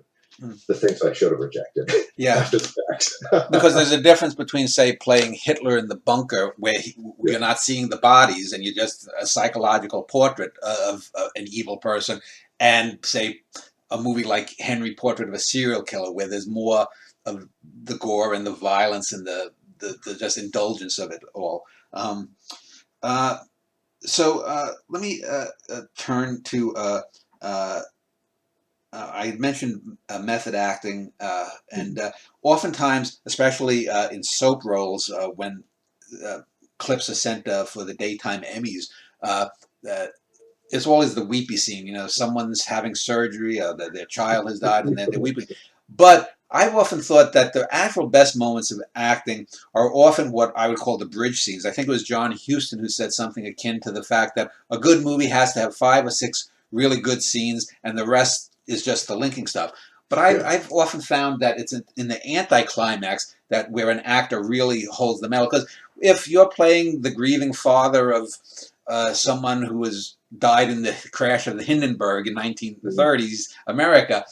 B: the things I should have rejected.
A: Yeah.
B: After the fact.
A: Because there's a difference between, say, playing Hitler in the bunker, where you're not seeing the bodies and you're just a psychological portrait of an evil person, and, say, a movie like Henry, Portrait of a Serial Killer, where there's more of the gore and the violence and the just indulgence of it all. So let me turn to I had mentioned method acting, and oftentimes, especially in soap roles, when clips are sent for the daytime Emmys, it's always the weepy scene. Someone's having surgery, their child has died, and they're weeping. But I've often thought that the actual best moments of acting are often what I would call the bridge scenes. I think it was John Huston who said something akin to the fact that a good movie has to have 5 or 6 really good scenes, and the rest is just the linking stuff. But
B: Yeah.
A: I've often found that it's in the anticlimax that where an actor really holds the medal. Because if you're playing the grieving father of someone who was died in the crash of the Hindenburg in
B: Mm.
A: 1930s America,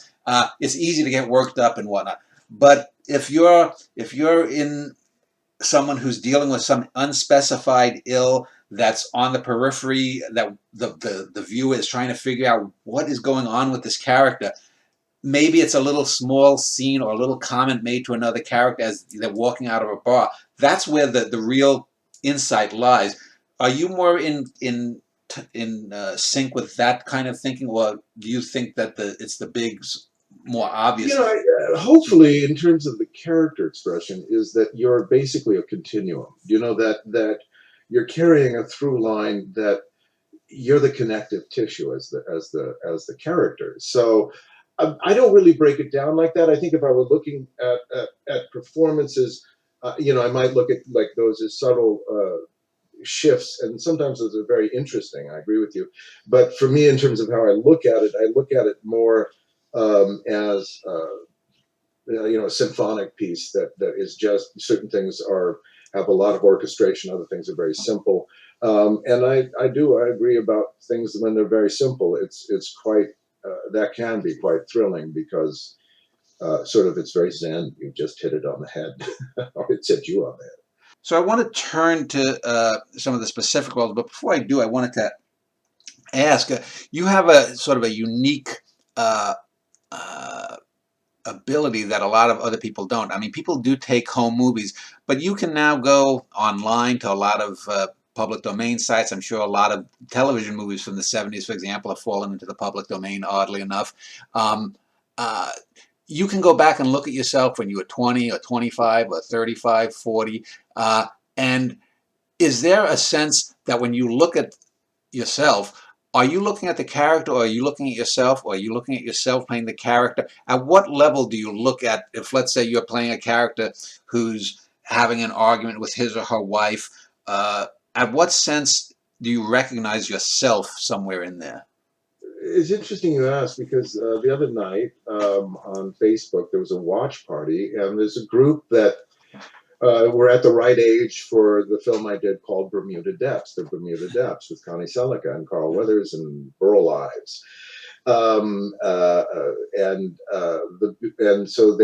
A: it's easy to get worked up and whatnot. But if you're in someone who's dealing with some unspecified ill that's on the periphery, that the viewer is trying to figure out what is going on with this character. Maybe it's a little small scene or a little comment made to another character as they're walking out of a bar. That's where the real insight lies. Are you more in sync with that kind of thinking, or do you think that it's the big, more
B: You
A: obvious?
B: know, hopefully, in terms of the character expression, is that you're basically a continuum. You know that you're carrying a through line, that you're the connective tissue as the character. So I don't really break it down like that. I think if I were looking at performances, I might look at like those as subtle shifts, and sometimes those are very interesting. I agree with you, but for me, in terms of how I look at it more as a symphonic piece that is just certain things are have a lot of orchestration, other things are very simple. And I agree about things when they're very simple. It's quite that can be quite thrilling because sort of it's very zen. You just hit it on the head, or it hit you on the head.
A: So I want to turn to some of the specific roles, but before I do, I wanted to ask: you have a sort of a unique uh, uh, ability that a lot of other people don't. I mean, people do take home movies, but you can now go online to a lot of public domain sites. I'm sure a lot of television movies from the 70s, for example, have fallen into the public domain, oddly enough. Um, uh, you can go back and look at yourself when you were 20 or 25 or 35, 40. And is there a sense that when you look at yourself, are you looking at the character, or are you looking at yourself, or are you looking at yourself playing the character? At what level do you look at, if let's say you're playing a character who's having an argument with his or her wife, at what sense do you recognize yourself somewhere in there?
B: It's interesting you ask because the other night on Facebook there was a watch party, and there's a group that were at the right age for the film I did called Bermuda Depths, The Bermuda Depths, with Connie Selica and Carl Weathers and Burl Ives. And so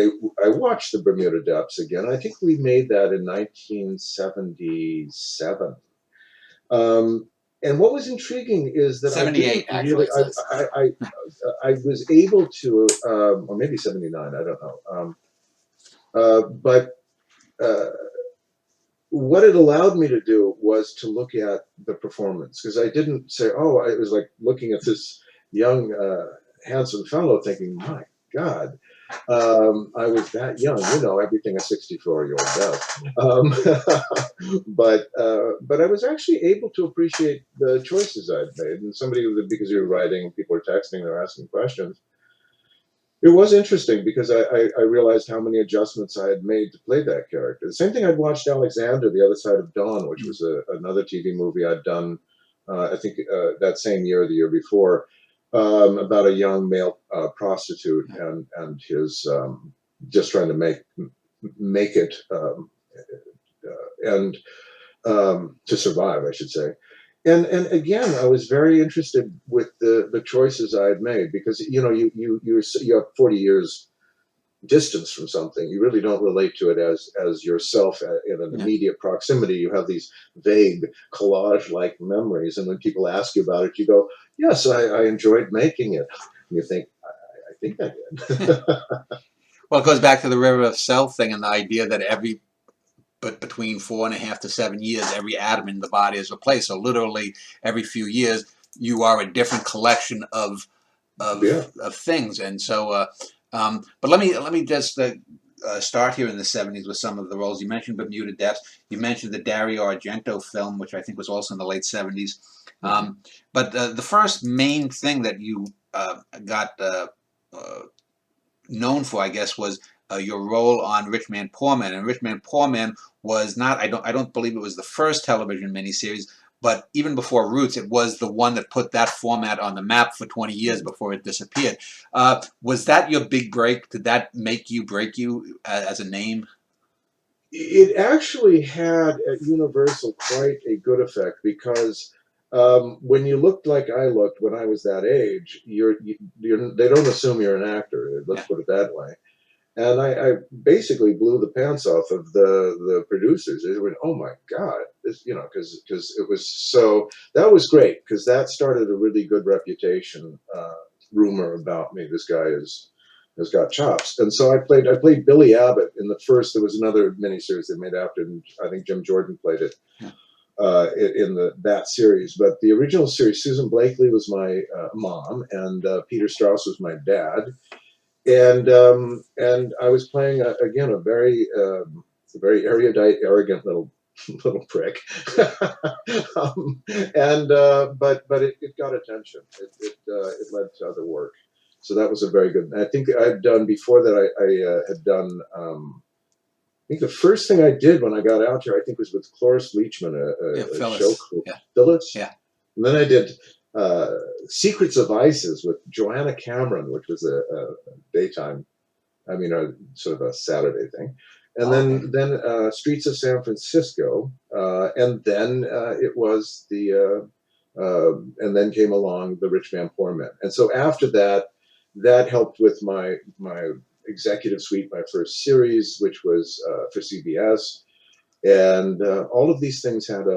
B: I watched The Bermuda Depths again. I think we made that in 1977. Um, and what was intriguing is that I didn't
A: 78, actually,
B: really,
A: it says.
B: I was able to, or maybe 79, I don't know. But uh, what it allowed me to do was to look at the performance, because I didn't say, oh, I was like looking at this young, handsome fellow thinking, my God, I was that young, everything a 64-year-old does. But I was actually able to appreciate the choices I'd made. And because you're writing, people are texting, they're asking questions. It was interesting because I realized how many adjustments I had made to play that character. The same thing, I'd watched Alexander, The Other Side of Dawn, which was another TV movie I'd done, I think that same year or the year before, about a young male prostitute and his just trying to make it and to survive, I should say. And again, I was very interested with the choices I had made, because you have 40 years distance from something. You really don't relate to it as yourself in an
A: Yeah.
B: immediate proximity. You have these vague collage-like memories, and when people ask you about it, you go, "Yes, I enjoyed making it." And you think, "I think I did."
A: Well, it goes back to the river of self thing and the idea that but between 4.5 to 7 years, every atom in the body is replaced. So literally every few years, you are a different collection
B: Yeah.
A: of things. And so, but let me just start here in the 70s with some of the roles you mentioned. Bermuda Depths. You mentioned the Dario Argento film, which I think was also in the late 70s.
B: Mhm.
A: But the first main thing that you got known for, I guess, was your role on Rich Man Poor Man. And Rich Man Poor Man was not, I don't believe it was the first television miniseries, but even before Roots, it was the one that put that format on the map for 20 years before it disappeared. Was that your big break? Did that make you, break you as a name?
B: It actually had at Universal quite a good effect because when you looked like I looked when I was that age, they don't assume you're an actor. Let's
A: Yeah.
B: put it that way. And I basically blew the pants off of the producers. They went, "Oh my God!" Because it was so. That was great because that started a really good reputation rumor about me. This guy has got chops, and so I played Billy Abbott in the first. There was another miniseries they made after, and I think Jim Jordan played it
A: Yeah.
B: in that series. But the original series, Susan Blakely was my mom, and Peter Strauss was my dad, and I was playing again a very erudite, arrogant little prick, but it got attention. It led to other work, so that was a very good. I think I'd done before that. I had done. I think the first thing I did when I got out here, I think, was with Cloris Leachman,
A: Yeah,
B: a show
A: Phyllis.
B: called
A: Yeah.
B: Phyllis.
A: Yeah.
B: And then I did Secrets of Isis with Joanna Cameron, which was a daytime, I mean, sort of a Saturday thing. And
A: Oh, okay.
B: then Streets of San Francisco, and then it was and then came along The Rich Man Poor Man. And so after that, that helped with my executive suite, my first series, which was for CBS, and all of these things had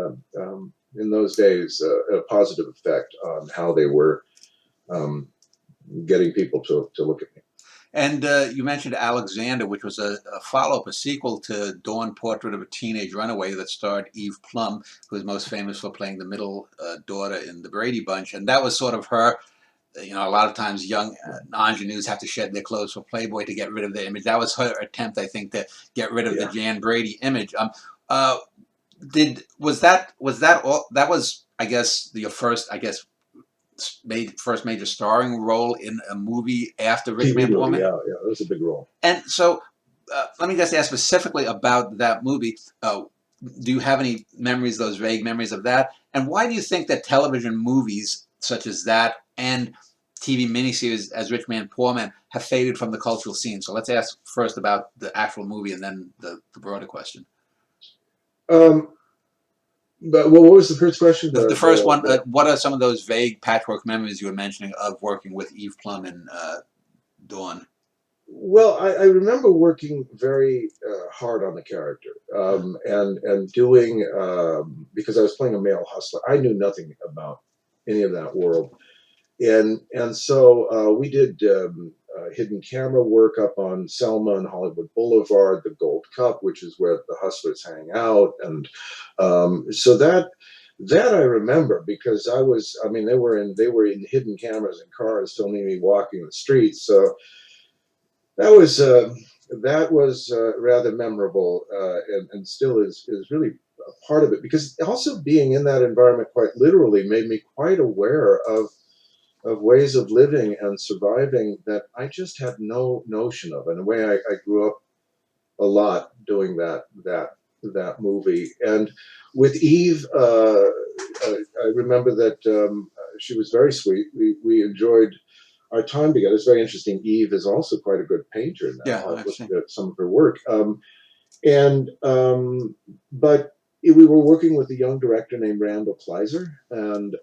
B: in those days a positive effect on how they were um, getting people to look at me.
A: And you mentioned Alexander, which was a follow-up, a sequel to Dawn, Portrait of a Teenage Runaway, that starred Eve Plum, who is most famous for playing the middle daughter in the Brady Bunch. And that was sort of her, a lot of times young ingenues have to shed their clothes for Playboy to get rid of their image. That was her attempt, I think, to get rid of the
B: Yeah.
A: Jan Brady image. Uh, was that all? That was, I guess, your first, I guess, first major starring role in a movie after Rich
B: TV
A: Man Poor
B: movie,
A: Man?
B: yeah, yeah, that was a big role.
A: And so, let me just ask specifically about that movie. Do you have any memories, those vague memories of that? And why do you think that television movies such as that and TV miniseries as Rich Man Poor Man have faded from the cultural scene? So let's ask first about the actual movie and then the broader question.
B: Um, but well, what was the first question?
A: The first one, what are some of those vague patchwork memories you were mentioning of working with Eve Plum and Dawn?
B: Well, I remember working very hard on the character and doing because I was playing a male hustler. I knew nothing about any of that world, and so we did hidden camera work up on Selma and Hollywood Boulevard, the Gold Cup, which is where the hustlers hang out, and so that I remember because I mean, they were in hidden cameras in cars filming me walking the streets, so that was rather memorable, and still is really a part of it because also being in that environment quite literally made me quite aware of ways of living and surviving that I just had no notion of. In a way, I grew up a lot doing that movie. And with Eve, I remember that she was very sweet. We enjoyed our time together. It's very interesting. Eve is also quite a good painter now.
A: Yeah,
B: I've
A: I've
B: looked
A: seen.
B: at some of her work. And but we were working with a young director named Randall Kleiser, and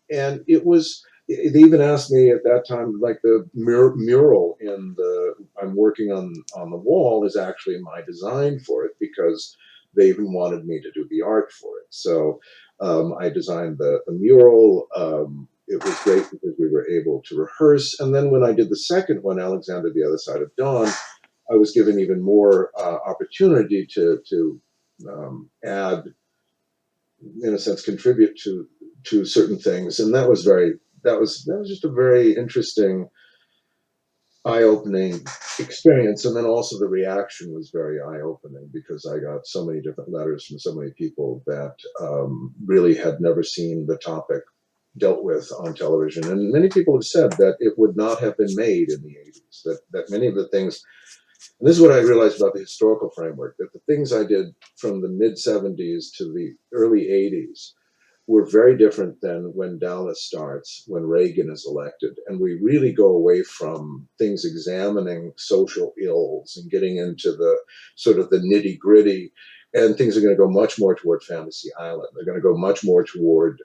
B: it was. They even asked me at that time, like the mural in the I'm working on the wall is actually my design for it because they even wanted me to do the art for it. So I designed the mural. It was great because we were able to rehearse. And then when I did the second one, Alexander, the Other Side of Dawn, I was given even more opportunity to add, in a sense, contribute to certain things, and that was just a very interesting, eye-opening experience. And then also the reaction was very eye-opening because I got so many different letters from so many people that really had never seen the topic dealt with on television, and many people have said that it would not have been made in the 80s. That many of the things. And this is what I realized about the historical framework, that the things I did from the mid 70s to the early 80s were very different than when Dallas starts, when Reagan is elected. And we really go away from things examining social ills and getting into the sort of the nitty gritty. And things are going to go much more toward Fantasy Island. They're going to go much more toward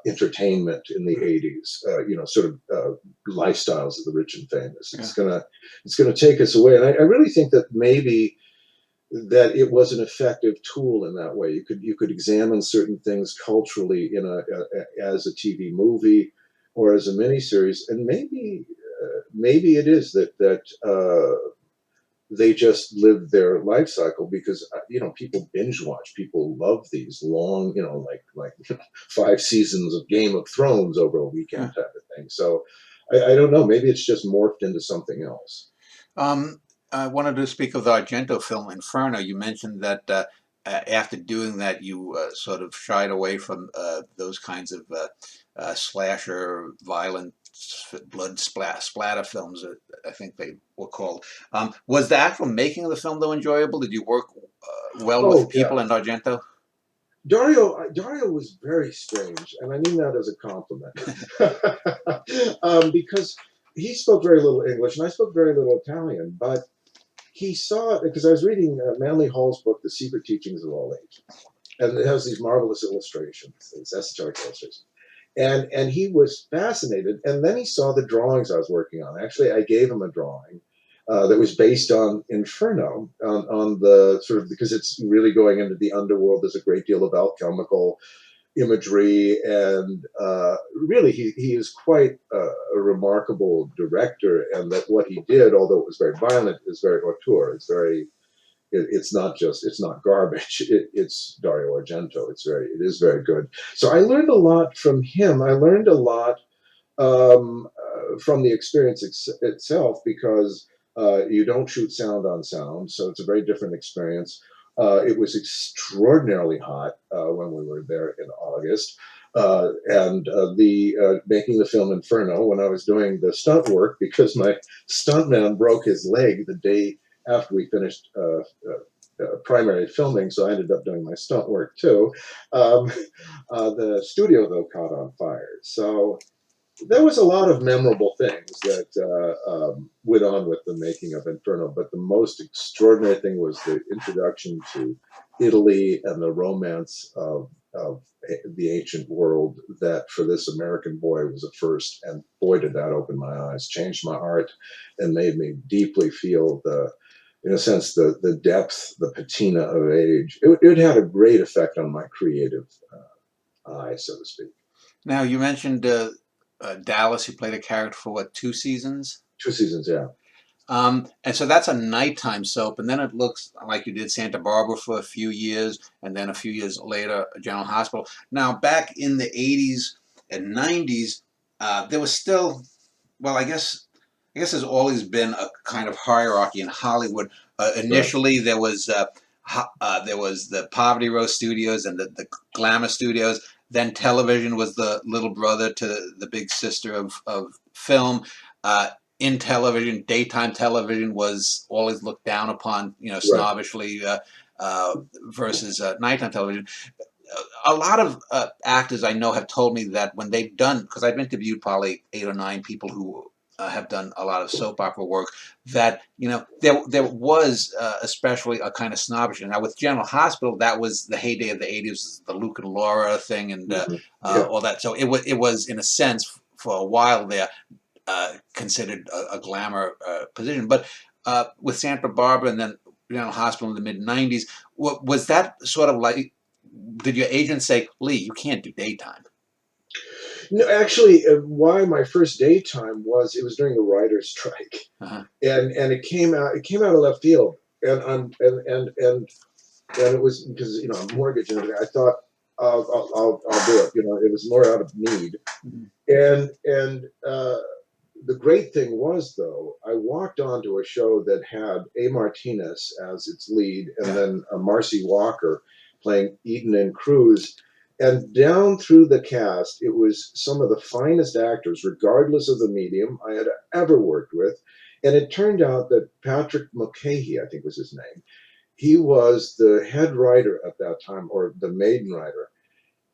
B: entertainment in the 80s, sort of lifestyles of the rich and famous.
A: Yeah.
B: It's gonna take us away. And I really think that maybe that it was an effective tool in that way. You could examine certain things culturally as a TV movie or as a miniseries, and maybe it is that they just lived their life cycle because people binge watch. People love these long, like 5 seasons of Game of Thrones over a weekend type of thing. So I don't know. Maybe it's just morphed into something else.
A: Um, I wanted to speak of the Argento film Inferno. You mentioned that after doing that, you sort of shied away from those kinds of slasher, violent, blood splatter films, I think they were called. Was the actual making of the film, though, enjoyable? Did you work well with
B: Oh yeah,
A: people in Argento?
B: Dario was very strange, and I mean that as a compliment, because he spoke very little English and I spoke very little Italian, but he saw, because I was reading Manly Hall's book, The Secret Teachings of All Age, and it has these marvelous illustrations, these esoteric illustrations. And he was fascinated. And then he saw the drawings I was working on. Actually, I gave him a drawing that was based on Inferno, on the sort of, because it's really going into the underworld. There's a great deal of alchemical imagery, and really he is quite a remarkable director, and that what he did, although it was very violent, is very auteur. It's not garbage. It's Dario Argento. It is very good. So I learned a lot from him. I learned a lot from the experience itself, because you don't shoot sound on sound, so it's a very different experience. It was extraordinarily hot when we were there in August. And the making the film Inferno, when I was doing the stunt work, because my stuntman broke his leg the day after we finished primary filming, so I ended up doing my stunt work too. Um, the studio, though, caught on fire. So there was a lot of memorable things that went on with the making of Inferno, but the most extraordinary thing was the introduction to Italy and the romance of the ancient world. That for this American boy was a first, and boy did that open my eyes, changed my heart, and made me deeply feel in a sense, the depth, the patina of age. It had a great effect on my creative eye, so to speak.
A: Now, you mentioned Dallas. You played a character for what, 2 seasons?
B: 2 seasons, yeah.
A: And so that's a nighttime soap, and then it looks like you did Santa Barbara for a few years, and then a few years later, General Hospital. Now, back in the 80s and 90s, there was still, well, I guess there's always been a kind of hierarchy in Hollywood.
B: Right.
A: Initially, there was the Poverty Row Studios and the Glamour Studios. Then television was the little brother to the big sister of film. In television, daytime television was always looked down upon,
B: Right.
A: snobbishly, versus nighttime television. A lot of actors I know have told me that when they've done, because I've interviewed probably 8 or 9 people who have done a lot of soap opera work, that there was especially a kind of snobbish. Now with General Hospital, that was the heyday of the 80s, the Luke and Laura thing, and
B: Yeah.
A: all that. So it was in a sense for a while there considered a glamour position. But with Santa Barbara and then General Hospital in the mid '90s, was that sort of like? Did your agent say, Leigh, you can't do daytime?
B: No, actually, why my first daytime was, it was during the writer's strike,
A: Uh-huh.
B: and it came out of left field, and and it was because mortgage and everything. I thought I'll do it. It was more out of need,
A: Mhm.
B: and the great thing was, though, I walked onto a show that had A. Martinez as its lead, and
A: Yeah.
B: then Marcy Walker playing Eden and Cruz. And down through the cast, it was some of the finest actors, regardless of the medium, I had ever worked with. And it turned out that Patrick Mulcahy, I think was his name, he was the head writer at that time, or the maiden writer.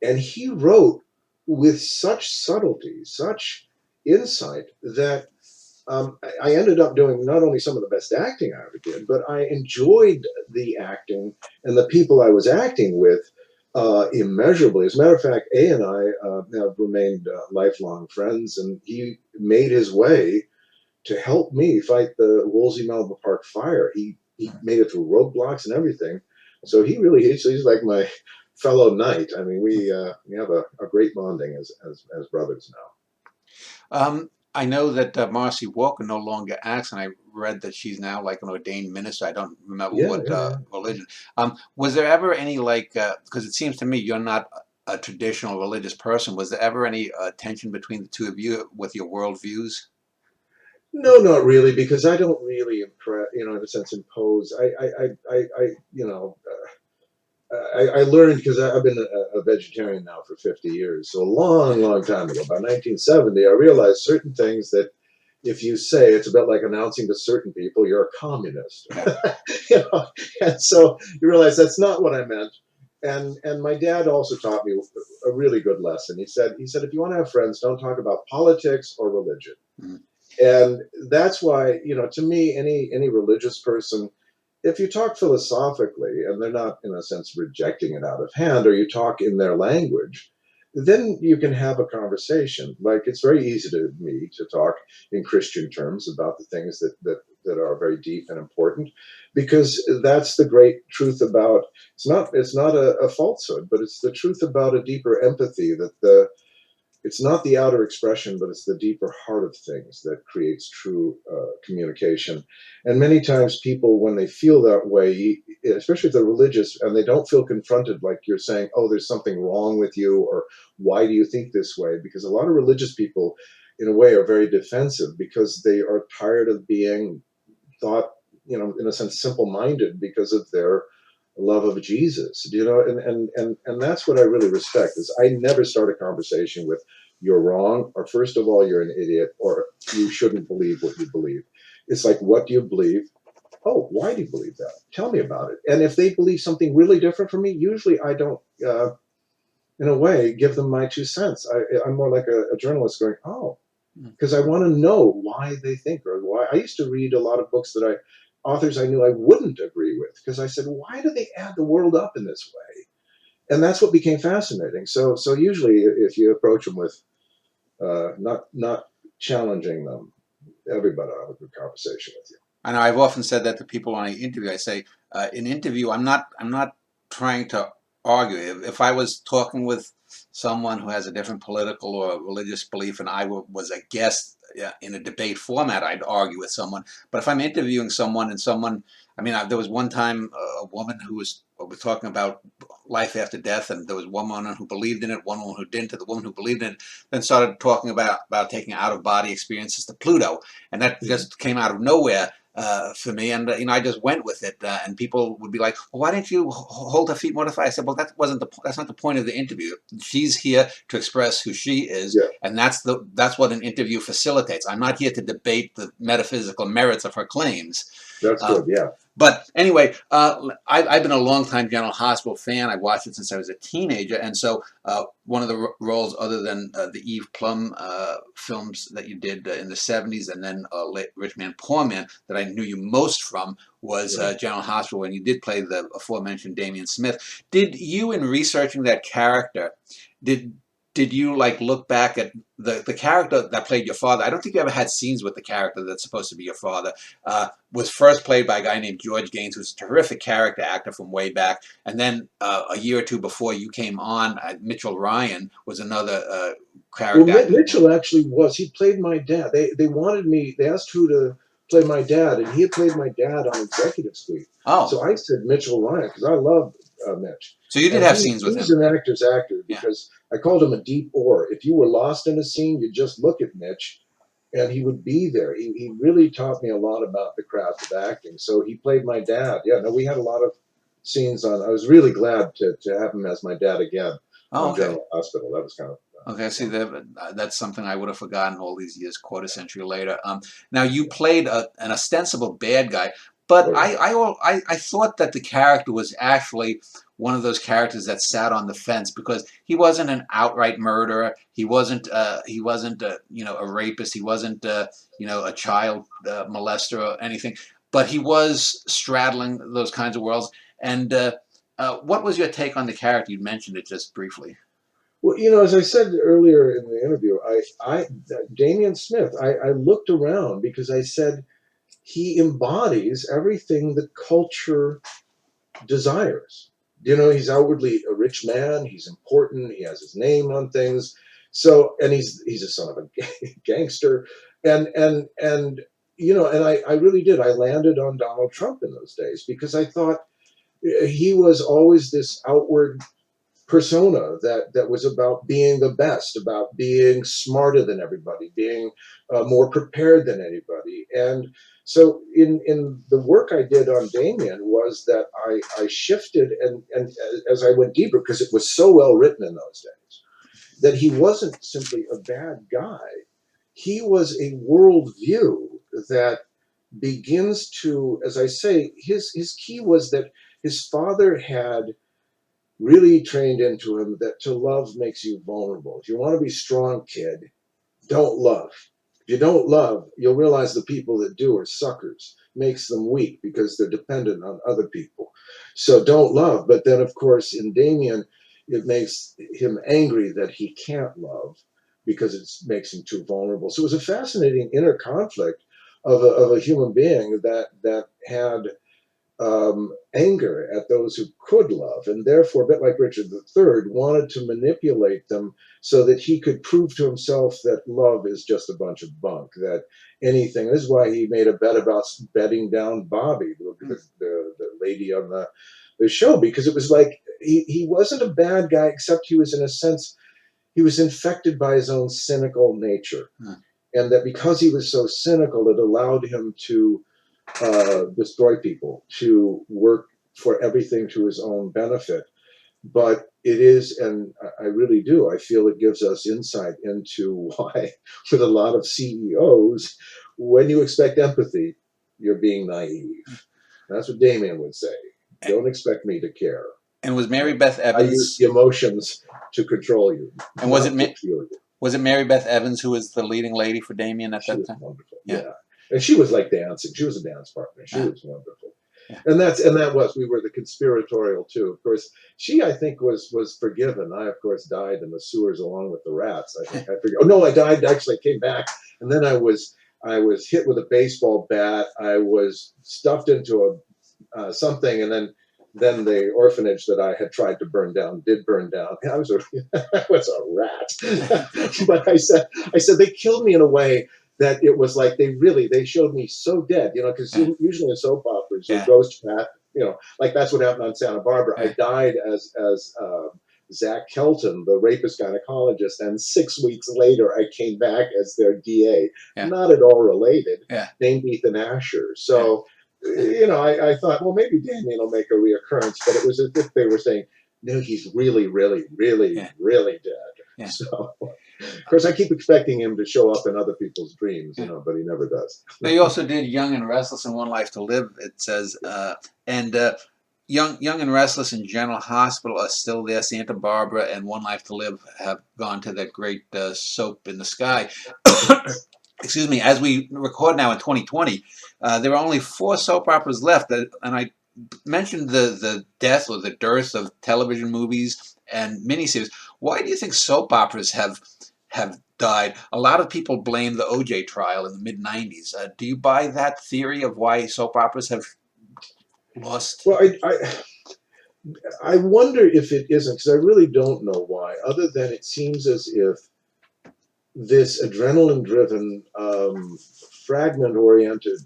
B: And he wrote with such subtlety, such insight that I ended up doing not only some of the best acting I ever did, but I enjoyed the acting and the people I was acting with immeasurably. As a matter of fact, A and I have remained lifelong friends, and he made his way to help me fight the Woolsey Melba Park fire. He made it through roadblocks and everything. So he's like my fellow knight. I mean, we have a great bonding as brothers now.
A: I know that Marcy Walker no longer acts, and I read that she's now like an ordained minister. I don't remember
B: Yeah,
A: what
B: yeah, yeah.
A: religion. Was there ever any like, because it seems to me you're not a traditional religious person. Was there ever any tension between the two of you with your worldviews?
B: No, not really, because I don't really in a sense, impose. I learned because I've been a vegetarian now for 50 years. So a long, long time ago, about 1970, I realized certain things that if you say, it's a bit like announcing to certain people you're a communist.
A: Yeah.
B: You know? And so you realize that's not what I meant. And my dad also taught me a really good lesson. He said if you want to have friends, don't talk about politics or religion.
A: Mhm.
B: And that's why, to me, any religious person, if you talk philosophically and they're not, in a sense, rejecting it out of hand, or you talk in their language, then you can have a conversation. Like, it's very easy to me to talk in Christian terms about the things that are very deep and important, because that's the great truth about, it's not a falsehood, but it's the truth about a deeper empathy, that it's not the outer expression, but it's the deeper heart of things that creates true communication. And many times people, when they feel that way, especially if they're religious and they don't feel confronted, like you're saying, oh, there's something wrong with you, or why do you think this way? Because a lot of religious people, in a way, are very defensive because they are tired of being thought, in a sense, simple-minded because of their love of Jesus, and that's what I really respect. Is I never start a conversation with "you're wrong," or "first of all, you're an idiot," or "you shouldn't believe what you believe." It's like, what do you believe? Oh, why do you believe that? Tell me about it. And if they believe something really different from me, usually I don't, in a way, give them my 2 cents. I'm more like a journalist going, oh, because I want to know why they think, or why. I used to read a lot of books that authors I knew I wouldn't agree with, because I said, why do they add the world up in this way? And that's what became fascinating. So usually, if you approach them with not challenging them, everybody will have a good conversation with you.
A: I know I've often said that to people when I interview. I say, in interview, I'm not trying to argue. If I was talking with someone who has a different political or religious belief, and was a guest in a debate format, I'd argue with someone. But if I'm interviewing someone and I mean, there was one time a woman who was talking about life after death, and there was one woman who believed in it, one woman who didn't. And the woman who believed in it then started talking about taking out of body experiences to Pluto, and that just came out of nowhere. For me, and I just went with it, and people would be like, well, "Why didn't you hold her feet more?" I said, "Well, that's not the point of the interview. She's here to express who she is,
B: Yeah,
A: and that's what an interview facilitates. I'm not here to debate the metaphysical merits of her claims."
B: that's
A: Uh,
B: good. Yeah.
A: but anyway, I've been a long-time General Hospital fan. I watched it since I was a teenager, and so one of the roles, other than the Eve Plum films that you did in the '70s, and then Rich Man, Poor Man, that I knew you most from, was
B: Yeah.
A: General Hospital, when you did play the aforementioned Damian Smith. Did you, in researching that character, did did you like look back at the character that played your father? I don't think you ever had scenes with the character that's supposed to be your father. Was first played by a guy named George Gaines, who's a terrific character actor from way back. And then a year or two before you came on, Mitchell Ryan was another
B: Well,
A: character actor.
B: Mitchell actually was. He played my dad. They wanted me. They asked who to play my dad, and he had played my dad on Executive Suite.
A: Oh,
B: So I said Mitchell Ryan because I love Mitch,
A: so you did
B: and
A: have scenes with
B: he's
A: him.
B: an actor's actor,
A: Yeah.
B: because I called him a deep oar. If you were lost in a scene, you just look at Mitch, and he would be there. He really taught me a lot about the craft of acting. So he played my dad. Yeah, no, we had a lot of scenes on. I was really glad to have him as my dad again
A: Oh,
B: on
A: okay.
B: General Hospital. That was kind of
A: Okay, see
B: fun.
A: that's something I would have forgotten all these years, quarter century later. Now you played an ostensible bad guy. But
B: Oh yeah.
A: I thought that the character was actually one of those characters that sat on the fence because he wasn't an outright murderer. He wasn't a rapist. He wasn't a child molester or anything. But he was straddling those kinds of worlds. And what was your take on the character? You mentioned it just briefly.
B: Well, as I said earlier in the interview, Damian Smith, I looked around because I said he embodies everything the culture desires. He's outwardly a rich man. He's important. He has his name on things. So, and he's a son of a gangster, and I really did. I landed on Donald Trump in those days because I thought he was always this outward persona that was about being the best, about being smarter than everybody, being more prepared than anybody. And so in the work I did on Damien was that I shifted and as I went deeper, because it was so well written in those days, that he wasn't simply a bad guy. He was a worldview that begins to, as I say, his key was that his father had really trained into him that to love makes you vulnerable. If you want to be strong, kid, don't love. If you don't love, you'll realize the people that do are suckers. Makes them weak because they're dependent on other people. So don't love. But then, of course, in Damien, it makes him angry that he can't love because it makes him too vulnerable. So it was a fascinating inner conflict of a human being that had anger at those who could love, and therefore, a bit like Richard III, wanted to manipulate them so that he could prove to himself that love is just a bunch of bunk, that anything. This is why he made a bet about betting down Bobby, the lady on the show, because it was like he wasn't a bad guy, except he was, in a sense, he was infected by his own cynical nature. And that because he was so cynical, it allowed him to destroy people, to work for everything to his own benefit. But it is, and I really do, I feel it gives us insight into why, with a lot of CEOs, when you expect empathy, you're being naive. That's what Damien would say. Don't expect me to care.
A: And was Mary Beth
B: I use
A: Evans?
B: the emotions to control you,
A: And was it
B: not to feel you.
A: was it Mary Beth Evans who was the leading lady for Damien at
B: She
A: that
B: was
A: time?
B: wonderful.
A: Yeah.
B: Yeah. And she was like dancing. She was a dance partner. She was wonderful.
A: Yeah.
B: And that was, we were the conspiratorial too. Of course, she, I think, was forgiven. I, of course, died in the sewers along with the rats. I think I forget. Oh no, I died. Actually, I came back, and then I was hit with a baseball bat. I was stuffed into something, and then the orphanage that I had tried to burn down did burn down. I was I was a rat. But I said they killed me in a way that it was like they showed me so dead, because usually in soap operas, your ghost rat, like that's what happened on Santa Barbara. I died as Zach Kelton, the rapist gynecologist, and 6 weeks later I came back as their DA. Not at all related. Named Ethan Asher. So, I thought, well, maybe Damien will make a reoccurrence, but it was as if they were saying, no, he's really, really, really, really dead. So, of course, I keep expecting him to show up in other people's dreams, but he never does.
A: But he also did Young and Restless and One Life to Live, it says, and Young and Restless and General Hospital are still there. Santa Barbara and One Life to Live have gone to that great soap in the sky. Excuse me, as we record now in 2020, there are only 4 soap operas left. And I mentioned the death or the dearth of television movies and miniseries. Why do you think soap operas have died? A lot of people blame the O.J. trial in the mid-90s. Do you buy that theory of why soap operas have lost?
B: Well, I wonder if it isn't, because I really don't know why, other than it seems as if this adrenaline-driven, fragment-oriented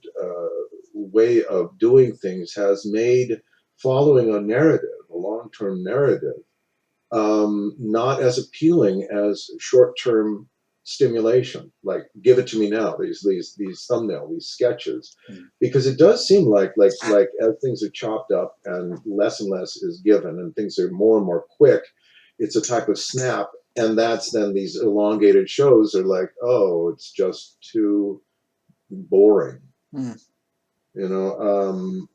B: way of doing things has made following a narrative, a long-term narrative, not as appealing as short-term stimulation, like give it to me now, these thumbnail, these sketches, because it does seem like as things are chopped up and less is given and things are more and more quick, it's a type of snap. And that's then these elongated shows are like, oh, it's just too boring. you know,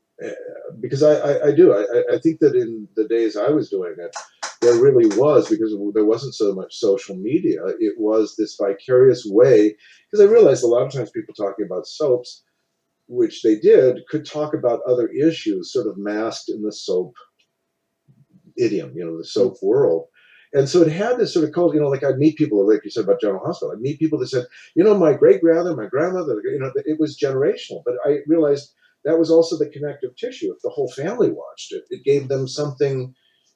B: because I do. I think that in the days I was doing it, there really was, because there wasn't so much social media. It was this vicarious way, because I realized a lot of times people talking about soaps, which they did, could talk about other issues sort of masked in the soap idiom, the soap world. And so it had this sort of culture, like I'd meet people, like you said about General Hospital, I'd meet people that said, my great grandmother, my grandmother, it was generational. But I realized that was also the connective tissue. If the whole family watched it, it gave them something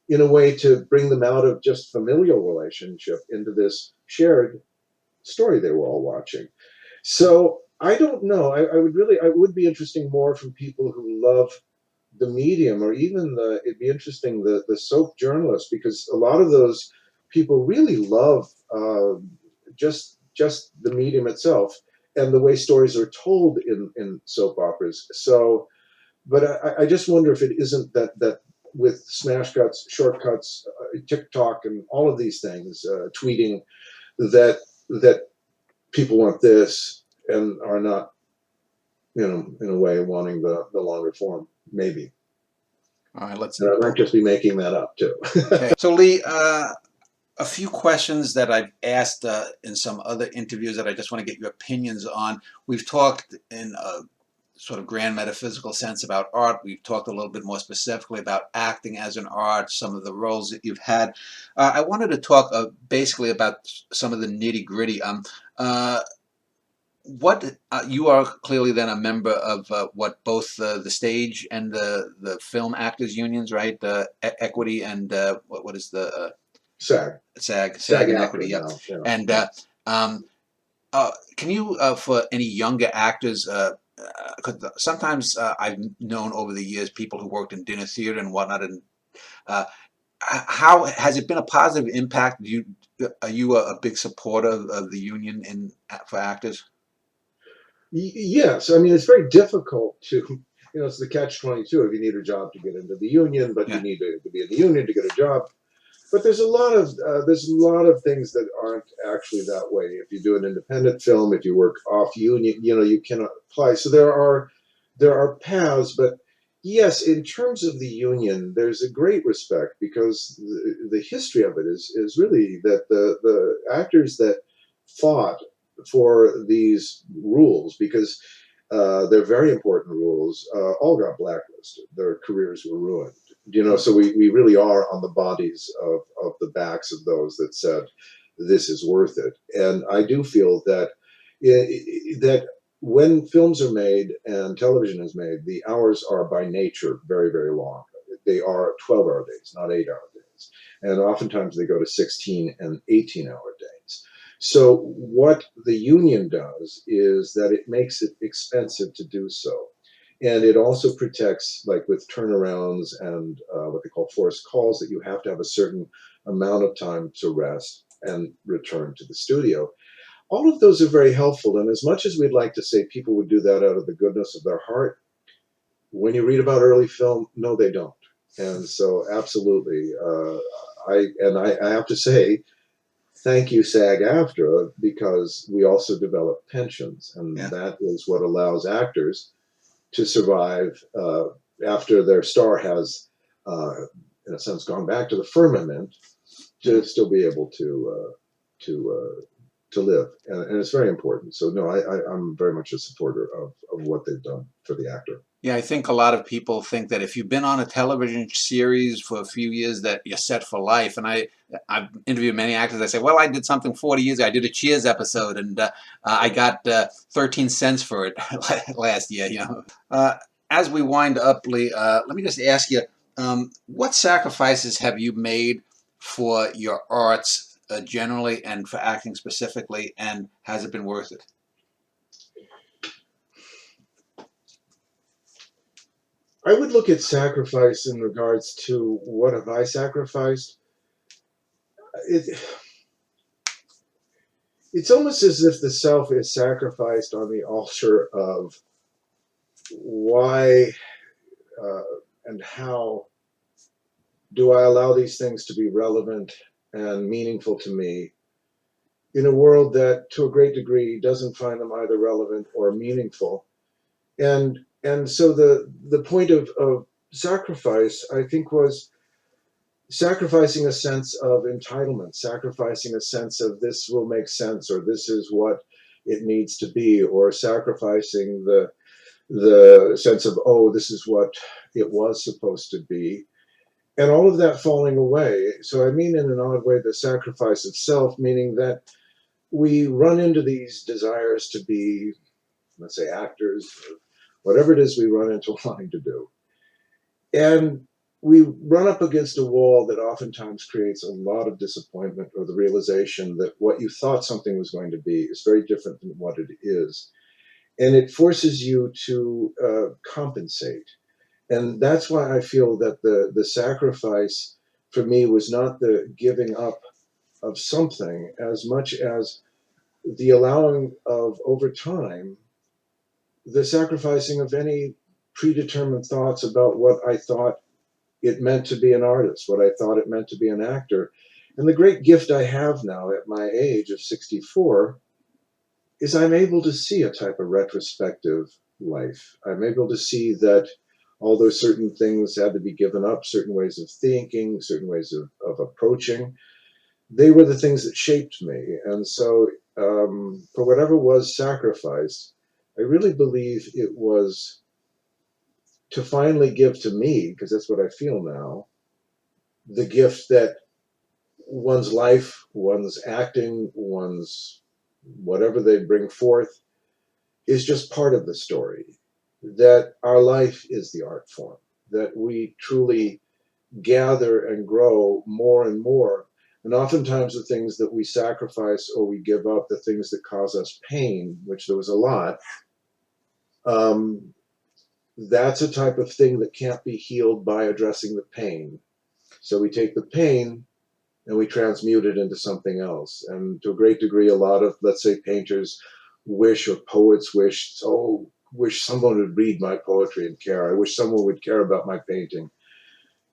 B: in a way to bring them out of just familial relationship into this shared story they were all watching. So I don't know. I would be interesting more from people who love the medium, or even it'd be interesting, the soap journalists, because a lot of those people really love just the medium itself and the way stories are told in soap operas. So, but I just wonder if it isn't that with smash cuts, shortcuts, TikTok, and all of these things, tweeting, that people want this and are not, in a way, wanting the longer form, maybe.
A: All right, let's.
B: And I might just be making that up too.
A: Okay. So Leigh, a few questions that I've asked in some other interviews that I just want to get your opinions on. We've talked in a sort of grand metaphysical sense about art. We've talked a little bit more specifically about acting as an art, some of the roles that you've had. I wanted to talk basically about some of the nitty gritty. What you are clearly then a member of what both the stage and the film actors unions, right? Equity and what is the
B: SAG.
A: SAG and Equity, yeah.
B: Now, yeah.
A: And um, can you, for any younger actors, 'cause sometimes I've known over the years people who worked in dinner theater and whatnot, and how has it been a positive impact? Are you a big supporter of the union for actors?
B: Yes, I mean, it's very difficult to, it's the catch-22. If you need a job to get into the union, but
A: Yeah.
B: you need to be in the union to get a job. But there's a lot of things that aren't actually that way. If you do an independent film, if you work off union, you cannot apply. So there are paths, but yes, in terms of the union, there's a great respect, because the history of it is really that the actors that fought for these rules, because they're very important rules, all got blacklisted. Their careers were ruined. So we really are on the bodies of the backs of those that said this is worth it. And I do feel that when films are made and television is made, the hours are by nature very, very long. They are 12-hour days, not 8-hour days. And oftentimes they go to 16 and 18-hour days. So what the union does is that it makes it expensive to do so. And it also protects, like with turnarounds and what they call forced calls, that you have to have a certain amount of time to rest and return to the studio. All of those are very helpful. And as much as we'd like to say people would do that out of the goodness of their heart, when you read about early film, no, they don't. And so, absolutely, I have to say, thank you, SAG-AFTRA, because we also develop pensions, and
A: Yeah.
B: that is what allows actors to survive after their star has, in a sense, gone back to the firmament, to still be able to live, and it's very important. So no, I'm very much a supporter of what they've done for the actor.
A: Yeah, I think a lot of people think that if you've been on a television series for a few years that you're set for life. And I've interviewed many actors. I say, well, I did something 40 years ago. I did a Cheers episode, and I got 13 cents for it last year. As we wind up, Leigh, let me just ask you, what sacrifices have you made for your arts generally and for acting specifically, and has it been worth it?
B: I would look at sacrifice in regards to what have I sacrificed. It's almost as if the self is sacrificed on the altar of why and how do I allow these things to be relevant and meaningful to me in a world that, to a great degree, doesn't find them either relevant or meaningful. And And so the point of sacrifice, I think, was sacrificing a sense of entitlement, sacrificing a sense of this will make sense, or this is what it needs to be, or sacrificing the sense of, oh, this is what it was supposed to be, and all of that falling away. So I mean, in an odd way, the sacrifice of self, meaning that we run into these desires to be, let's say, actors, or whatever it is we run into wanting to do. And we run up against a wall that oftentimes creates a lot of disappointment, or the realization that what you thought something was going to be is very different than what it is. And it forces you to compensate. And that's why I feel that the sacrifice for me was not the giving up of something as much as the allowing of, over time, the sacrificing of any predetermined thoughts about what I thought it meant to be an artist, what I thought it meant to be an actor. And the great gift I have now at my age of 64 is I'm able to see a type of retrospective life. I'm able to see that although certain things had to be given up, certain ways of thinking, certain ways of approaching, they were the things that shaped me. And so, for whatever was sacrificed, I really believe it was to finally give to me, because that's what I feel now, the gift that one's life, one's acting, one's whatever they bring forth is just part of the story. That our life is the art form, that we truly gather and grow more and more. And oftentimes the things that we sacrifice or we give up, the things that cause us pain, which there was a lot, um, that's a type of thing that can't be healed by addressing the pain. So we take the pain and we transmute it into something else. And to a great degree, a lot of, let's say, painters wish, or poets wish, oh, wish someone would read my poetry and care. I wish someone would care about my painting.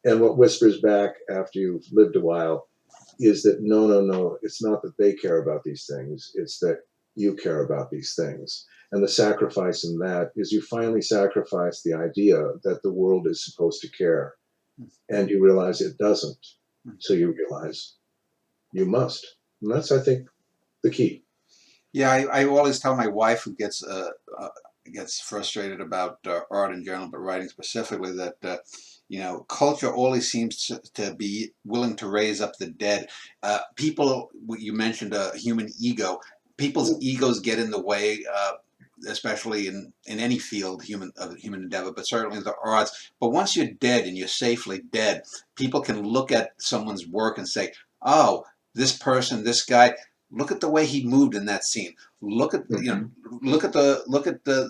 B: And what whispers back after you've lived a while is that no, no, no, it's not that they care about these things, it's that you care about these things. And the sacrifice in that is you finally sacrifice the idea that the world is supposed to care, and you realize it doesn't. So you realize you must. And that's, I think, the key.
A: Yeah, I always tell my wife, who gets frustrated about art in general, but writing specifically, that culture always seems to be willing to raise up the dead. People, you mentioned a human ego. People's egos get in the way, especially in any field of human endeavor, but certainly the arts. But once you're dead and you're safely dead, people can look at someone's work and say, "Oh, this person, this guy." Look at the way he moved in that scene. Look at
B: Mhm.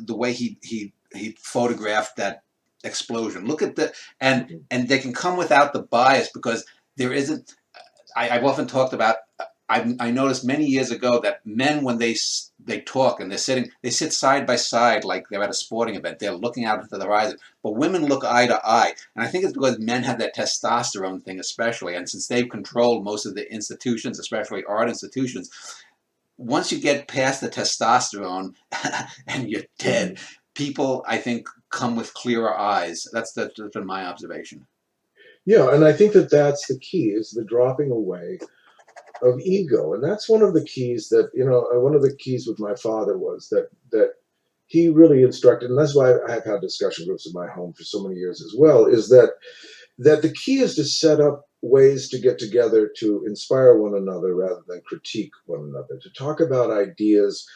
A: the way he photographed that explosion. Look at
B: Mhm.
A: and they can come without the bias, because there isn't. I've often talked about. I noticed many years ago that men, when they talk and they sit side by side like they're at a sporting event. They're looking out into the horizon. But women look eye to eye, and I think it's because men have that testosterone thing, especially, and since they've controlled most of the institutions, especially art institutions. Once you get past the testosterone and you're dead,
B: Mhm.
A: people, I think, come with clearer eyes. That's been my observation.
B: Yeah, and I think that that's the key, is the dropping away of ego. And that's one of the keys that, one of the keys with my father was that he really instructed, and that's why I've had discussion groups in my home for so many years as well, is that the key is to set up ways to get together to inspire one another rather than critique one another, to talk about ideas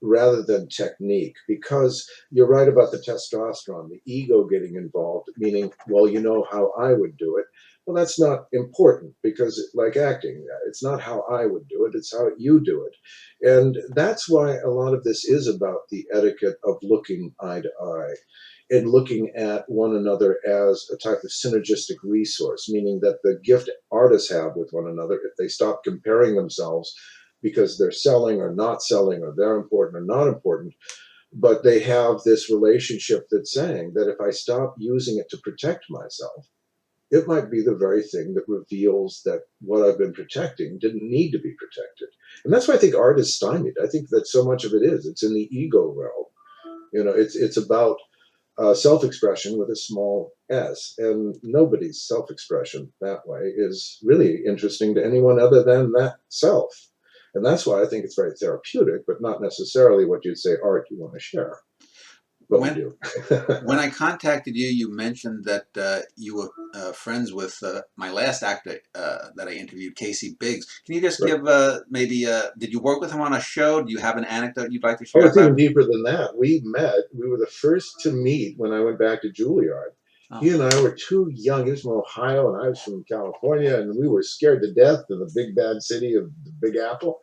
B: rather than technique. Because you're right about the testosterone, the ego getting involved, meaning, well, you know how I would do it. Well, that's not important, because, like acting, it's not how I would do it, it's how you do it. And that's why a lot of this is about the etiquette of looking eye to eye and looking at one another as a type of synergistic resource, meaning that the gift artists have with one another, if they stop comparing themselves because they're selling or not selling, or they're important or not important, but they have this relationship that's saying that if I stop using it to protect myself, it might be the very thing that reveals that what I've been protecting didn't need to be protected. And that's why I think art is stymied. I think that so much of it is. It's in the ego realm. It's about self-expression with a small s, and nobody's self-expression that way is really interesting to anyone other than that self. And that's why I think it's very therapeutic, but not necessarily what you'd say art you want to share. But we
A: When
B: do.
A: when I contacted you, you mentioned that you were friends with my last actor that I interviewed, Casey Biggs. Can you just
B: Right.
A: give maybe, did you work with him on a show? Do you have an anecdote you'd like to
B: Oh,
A: share
B: it's even
A: about?
B: deeper than that. We met. We were the first to meet when I went back to Juilliard. He
A: Oh,
B: and I were too young. He was from Ohio, and I was from California, and we were scared to death in the big bad city of the Big Apple.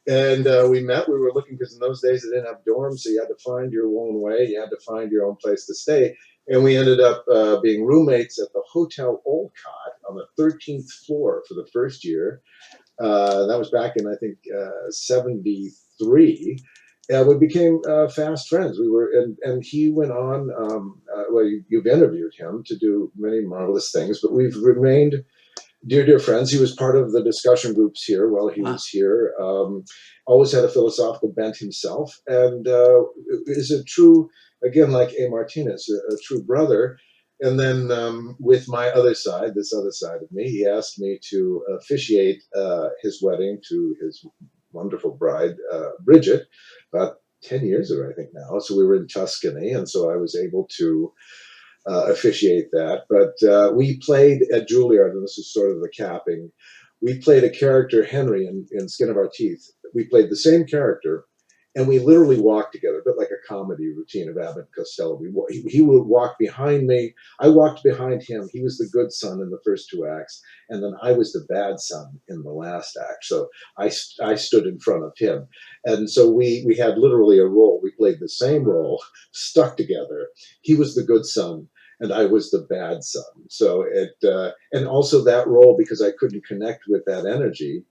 B: And we met. We were looking because in those days they didn't have dorms, so you had to find your own way. You had to find your own place to stay. And we ended up being roommates at the Hotel Olcott on the 13th floor for the first year. That was back in, I think, 73. We became fast friends. We were, and he went on. Well, you've interviewed him to do many marvelous things, but we've remained dear friends. He was part of the discussion groups here while he
A: wow.
B: was here. Always had a philosophical bent himself, and is a true, again, like A. Martinez, a true brother. And then with my other side, this other side of me, he asked me to officiate his wedding to his wonderful bride, Bridget, about 10 years ago, I think now. So we were in Tuscany, and so I was able to officiate that. But we played at Juilliard, and this is sort of the capping. We played a character, Henry, in Skin of Our Teeth. We played the same character, and we literally walked together, a bit like a comedy routine of Abbott and Costello. He would walk behind me. I walked behind him. He was the good son in the first two acts, and then I was the bad son in the last act. So I stood in front of him. And so we had literally a role. We played the same role, stuck together. He was the good son, and I was the bad son. So and also that role, because I couldn't connect with that energy,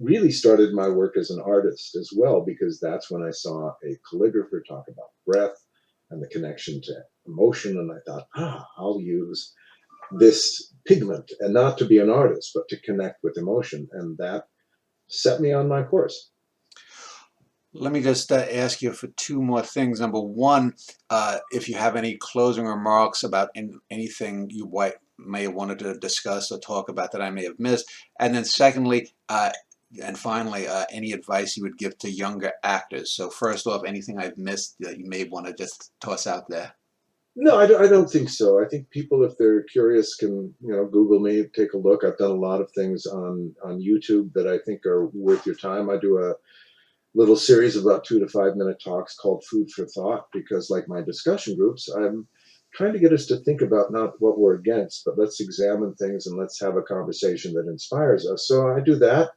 B: really started my work as an artist as well, because that's when I saw a calligrapher talk about breath and the connection to emotion. And I thought, I'll use this pigment, and not to be an artist, but to connect with emotion. And that set me on my course.
A: Let me just ask you for two more things. Number one, if you have any closing remarks about anything you may have wanted to discuss or talk about that I may have missed. And then secondly, and finally, any advice you would give to younger actors. So first off, anything I've missed that you may want to just toss out there?
B: No, I don't think so. I think people, if they're curious, can Google me, take a look. I've done a lot of things on YouTube that I think are worth your time. I do a little series of about 2 to 5 minute talks called Food for Thought, because like my discussion groups, I'm trying to get us to think about not what we're against, but let's examine things and let's have a conversation that inspires us. So I do that.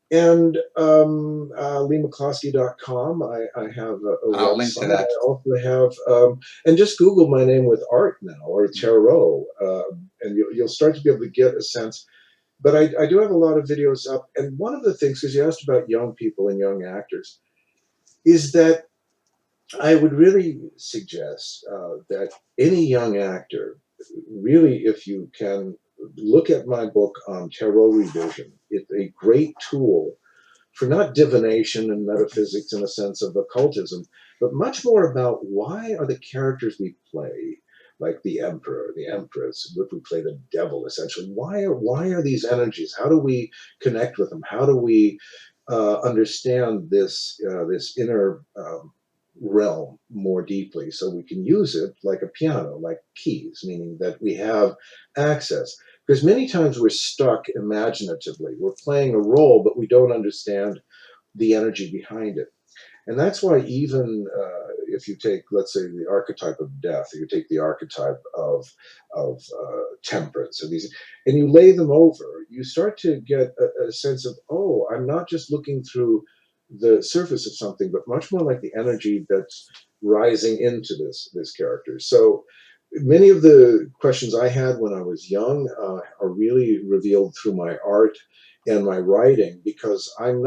B: And LeighMcCloskey.com, I have a
A: And I'll link to
B: website.
A: that.
B: I also have, and just Google my name with art now, or tarot, and you'll start to be able to get a sense. But I do have a lot of videos up. And one of the things, because you asked about young people and young actors, is that I would really suggest that any young actor, really, if you can, look at my book on tarot revision. It's a great tool for not divination and metaphysics in a sense of occultism, but much more about why are the characters we play, like the emperor, the empress, if we play the devil, essentially, why are these energies? How do we connect with them? How do we understand this inner realm more deeply, so we can use it like a piano, like keys, meaning that we have access? Because many times we're stuck imaginatively. We're playing a role, but we don't understand the energy behind it. And that's why even if you take, let's say, the archetype of death, or you take the archetype of temperance, or these, and you lay them over, you start to get a sense of, oh, I'm not just looking through the surface of something, but much more like the energy that's rising into this character. So many of the questions I had when I was young are really revealed through my art and my writing, because I'm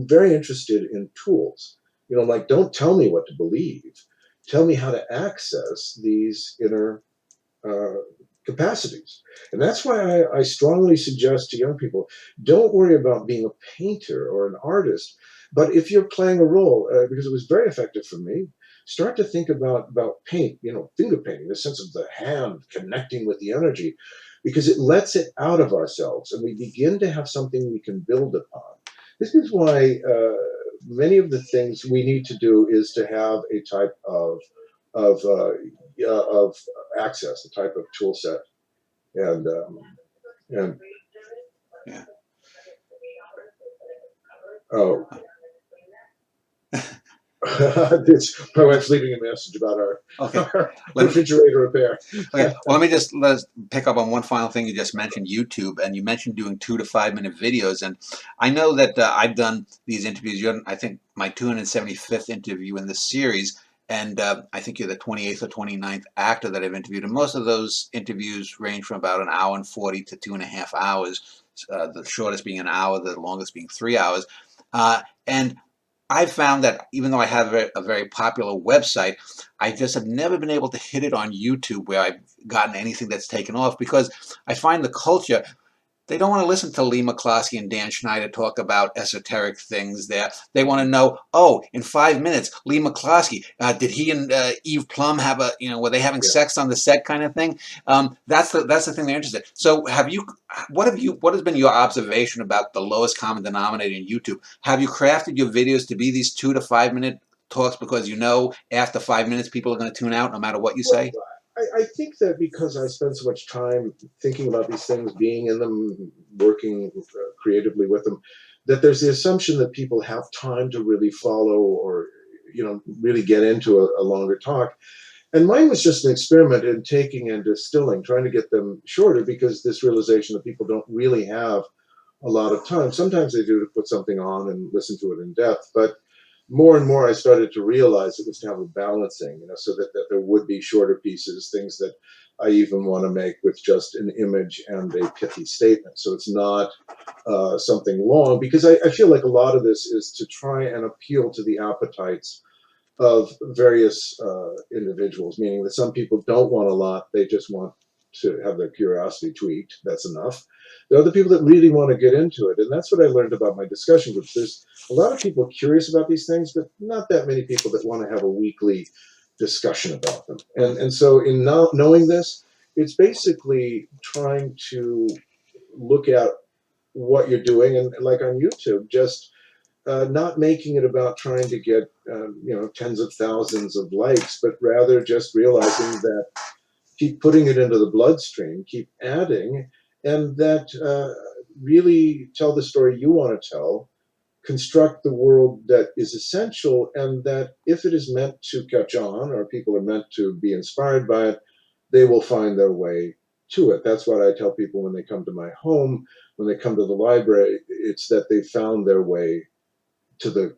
B: very interested in tools. Like, don't tell me what to believe. Tell me how to access these inner uh, capacities. And that's why I strongly suggest to young people, don't worry about being a painter or an artist. But if you're playing a role, because it was very effective for me, start to think about paint, finger painting, the sense of the hand connecting with the energy, because it lets it out of ourselves, and we begin to have something we can build upon. This is why many of the things we need to do is to have a type of of access, a type of tool set, and
A: Yeah.
B: oh. My wife's leaving a message about
A: Okay.
B: our
A: Let me,
B: refrigerator repair.
A: okay. Well, let's pick up on one final thing you just mentioned, YouTube, and you mentioned doing 2 to 5 minute videos. And I know that I've done these interviews. You're, I think, my 275th interview in this series, and I think you're the 28th or 29th actor that I've interviewed. And most of those interviews range from about an hour and 40 to 2.5 hours. The shortest being an hour, the longest being 3 hours. And I found that even though I have a very popular website, I just have never been able to hit it on YouTube where I've gotten anything that's taken off, because I find the culture, they don't want to listen to Leigh McCloskey and Dan Schneider talk about esoteric things there. They want to know, oh, in 5 minutes, Leigh McCloskey, did he and Eve Plum have were they having
B: Yeah.
A: sex on the set, kind of thing? That's the thing they're interested in. So what has been your observation about the lowest common denominator in YouTube? Have you crafted your videos to be these 2 to 5 minute talks because after 5 minutes people are going to tune out no matter what you
B: Well,
A: say?
B: I think that because I spend so much time thinking about these things, being in them, working creatively with them, that there's the assumption that people have time to really follow or really get into a longer talk. And mine was just an experiment in taking and distilling, trying to get them shorter, because this realization that people don't really have a lot of time. Sometimes they do to put something on and listen to it in depth, but more and more I started to realize it was to have a balancing, so that there would be shorter pieces, things that I even want to make with just an image and a pithy statement. So it's not something long, because I feel like a lot of this is to try and appeal to the appetites of various individuals, meaning that some people don't want a lot, they just want to have their curiosity tweaked. That's enough. There are other people that really want to get into it, and that's what I learned about my discussion groups. There's a lot of people curious about these things, but not that many people that want to have a weekly discussion about them. And so in knowing this, it's basically trying to look at what you're doing, and like on YouTube, just not making it about trying to get tens of thousands of likes, but rather just realizing that keep putting it into the bloodstream, keep adding, and that really tell the story you want to tell, construct the world that is essential, and that if it is meant to catch on, or people are meant to be inspired by it, they will find their way to it. That's what I tell people when they come to my home, when they come to the library. It's that they found their way to the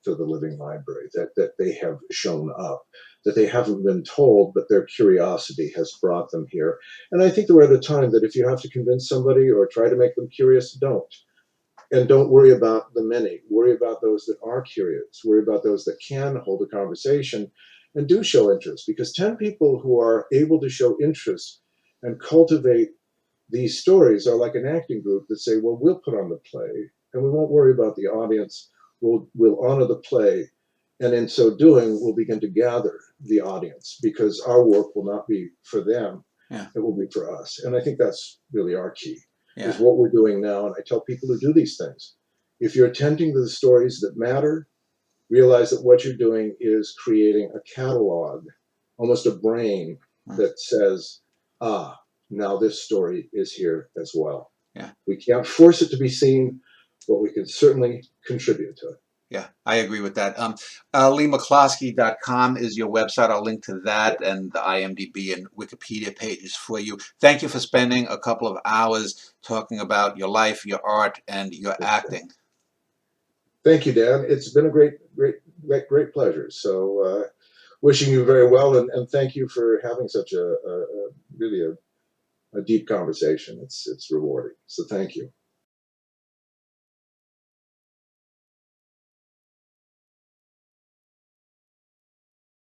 B: living library, that they have shown up, that they haven't been told, but their curiosity has brought them here. And I think that we're at a time that if you have to convince somebody or try to make them curious, don't. And don't worry about the many. Worry about those that are curious. Worry about those that can hold a conversation and do show interest. Because 10 people who are able to show interest and cultivate these stories are like an acting group that say, well, we'll put on the play and we won't worry about the audience. We'll honor the play. And in so doing, we'll begin to gather the audience, because our work will not be for them.
A: Yeah.
B: It will be for us. And I think that's really our key.
A: Yeah.
B: Is what we're doing now. And I tell people who do these things, if you're attending to the stories that matter, realize that what you're doing is creating a catalog, almost a brain that says, now this story is here as well.
A: Yeah.
B: We can't force it to be seen, but we can certainly contribute to it.
A: Yeah, I agree with that. LeighMcCloskey.com is your website. I'll link to that and the IMDb and Wikipedia pages for you. Thank you for spending a couple of hours talking about your life, your art, and your acting.
B: Thank you, Dan. It's been a great pleasure. So wishing you very well, and thank you for having such really a deep conversation. It's rewarding. So thank you.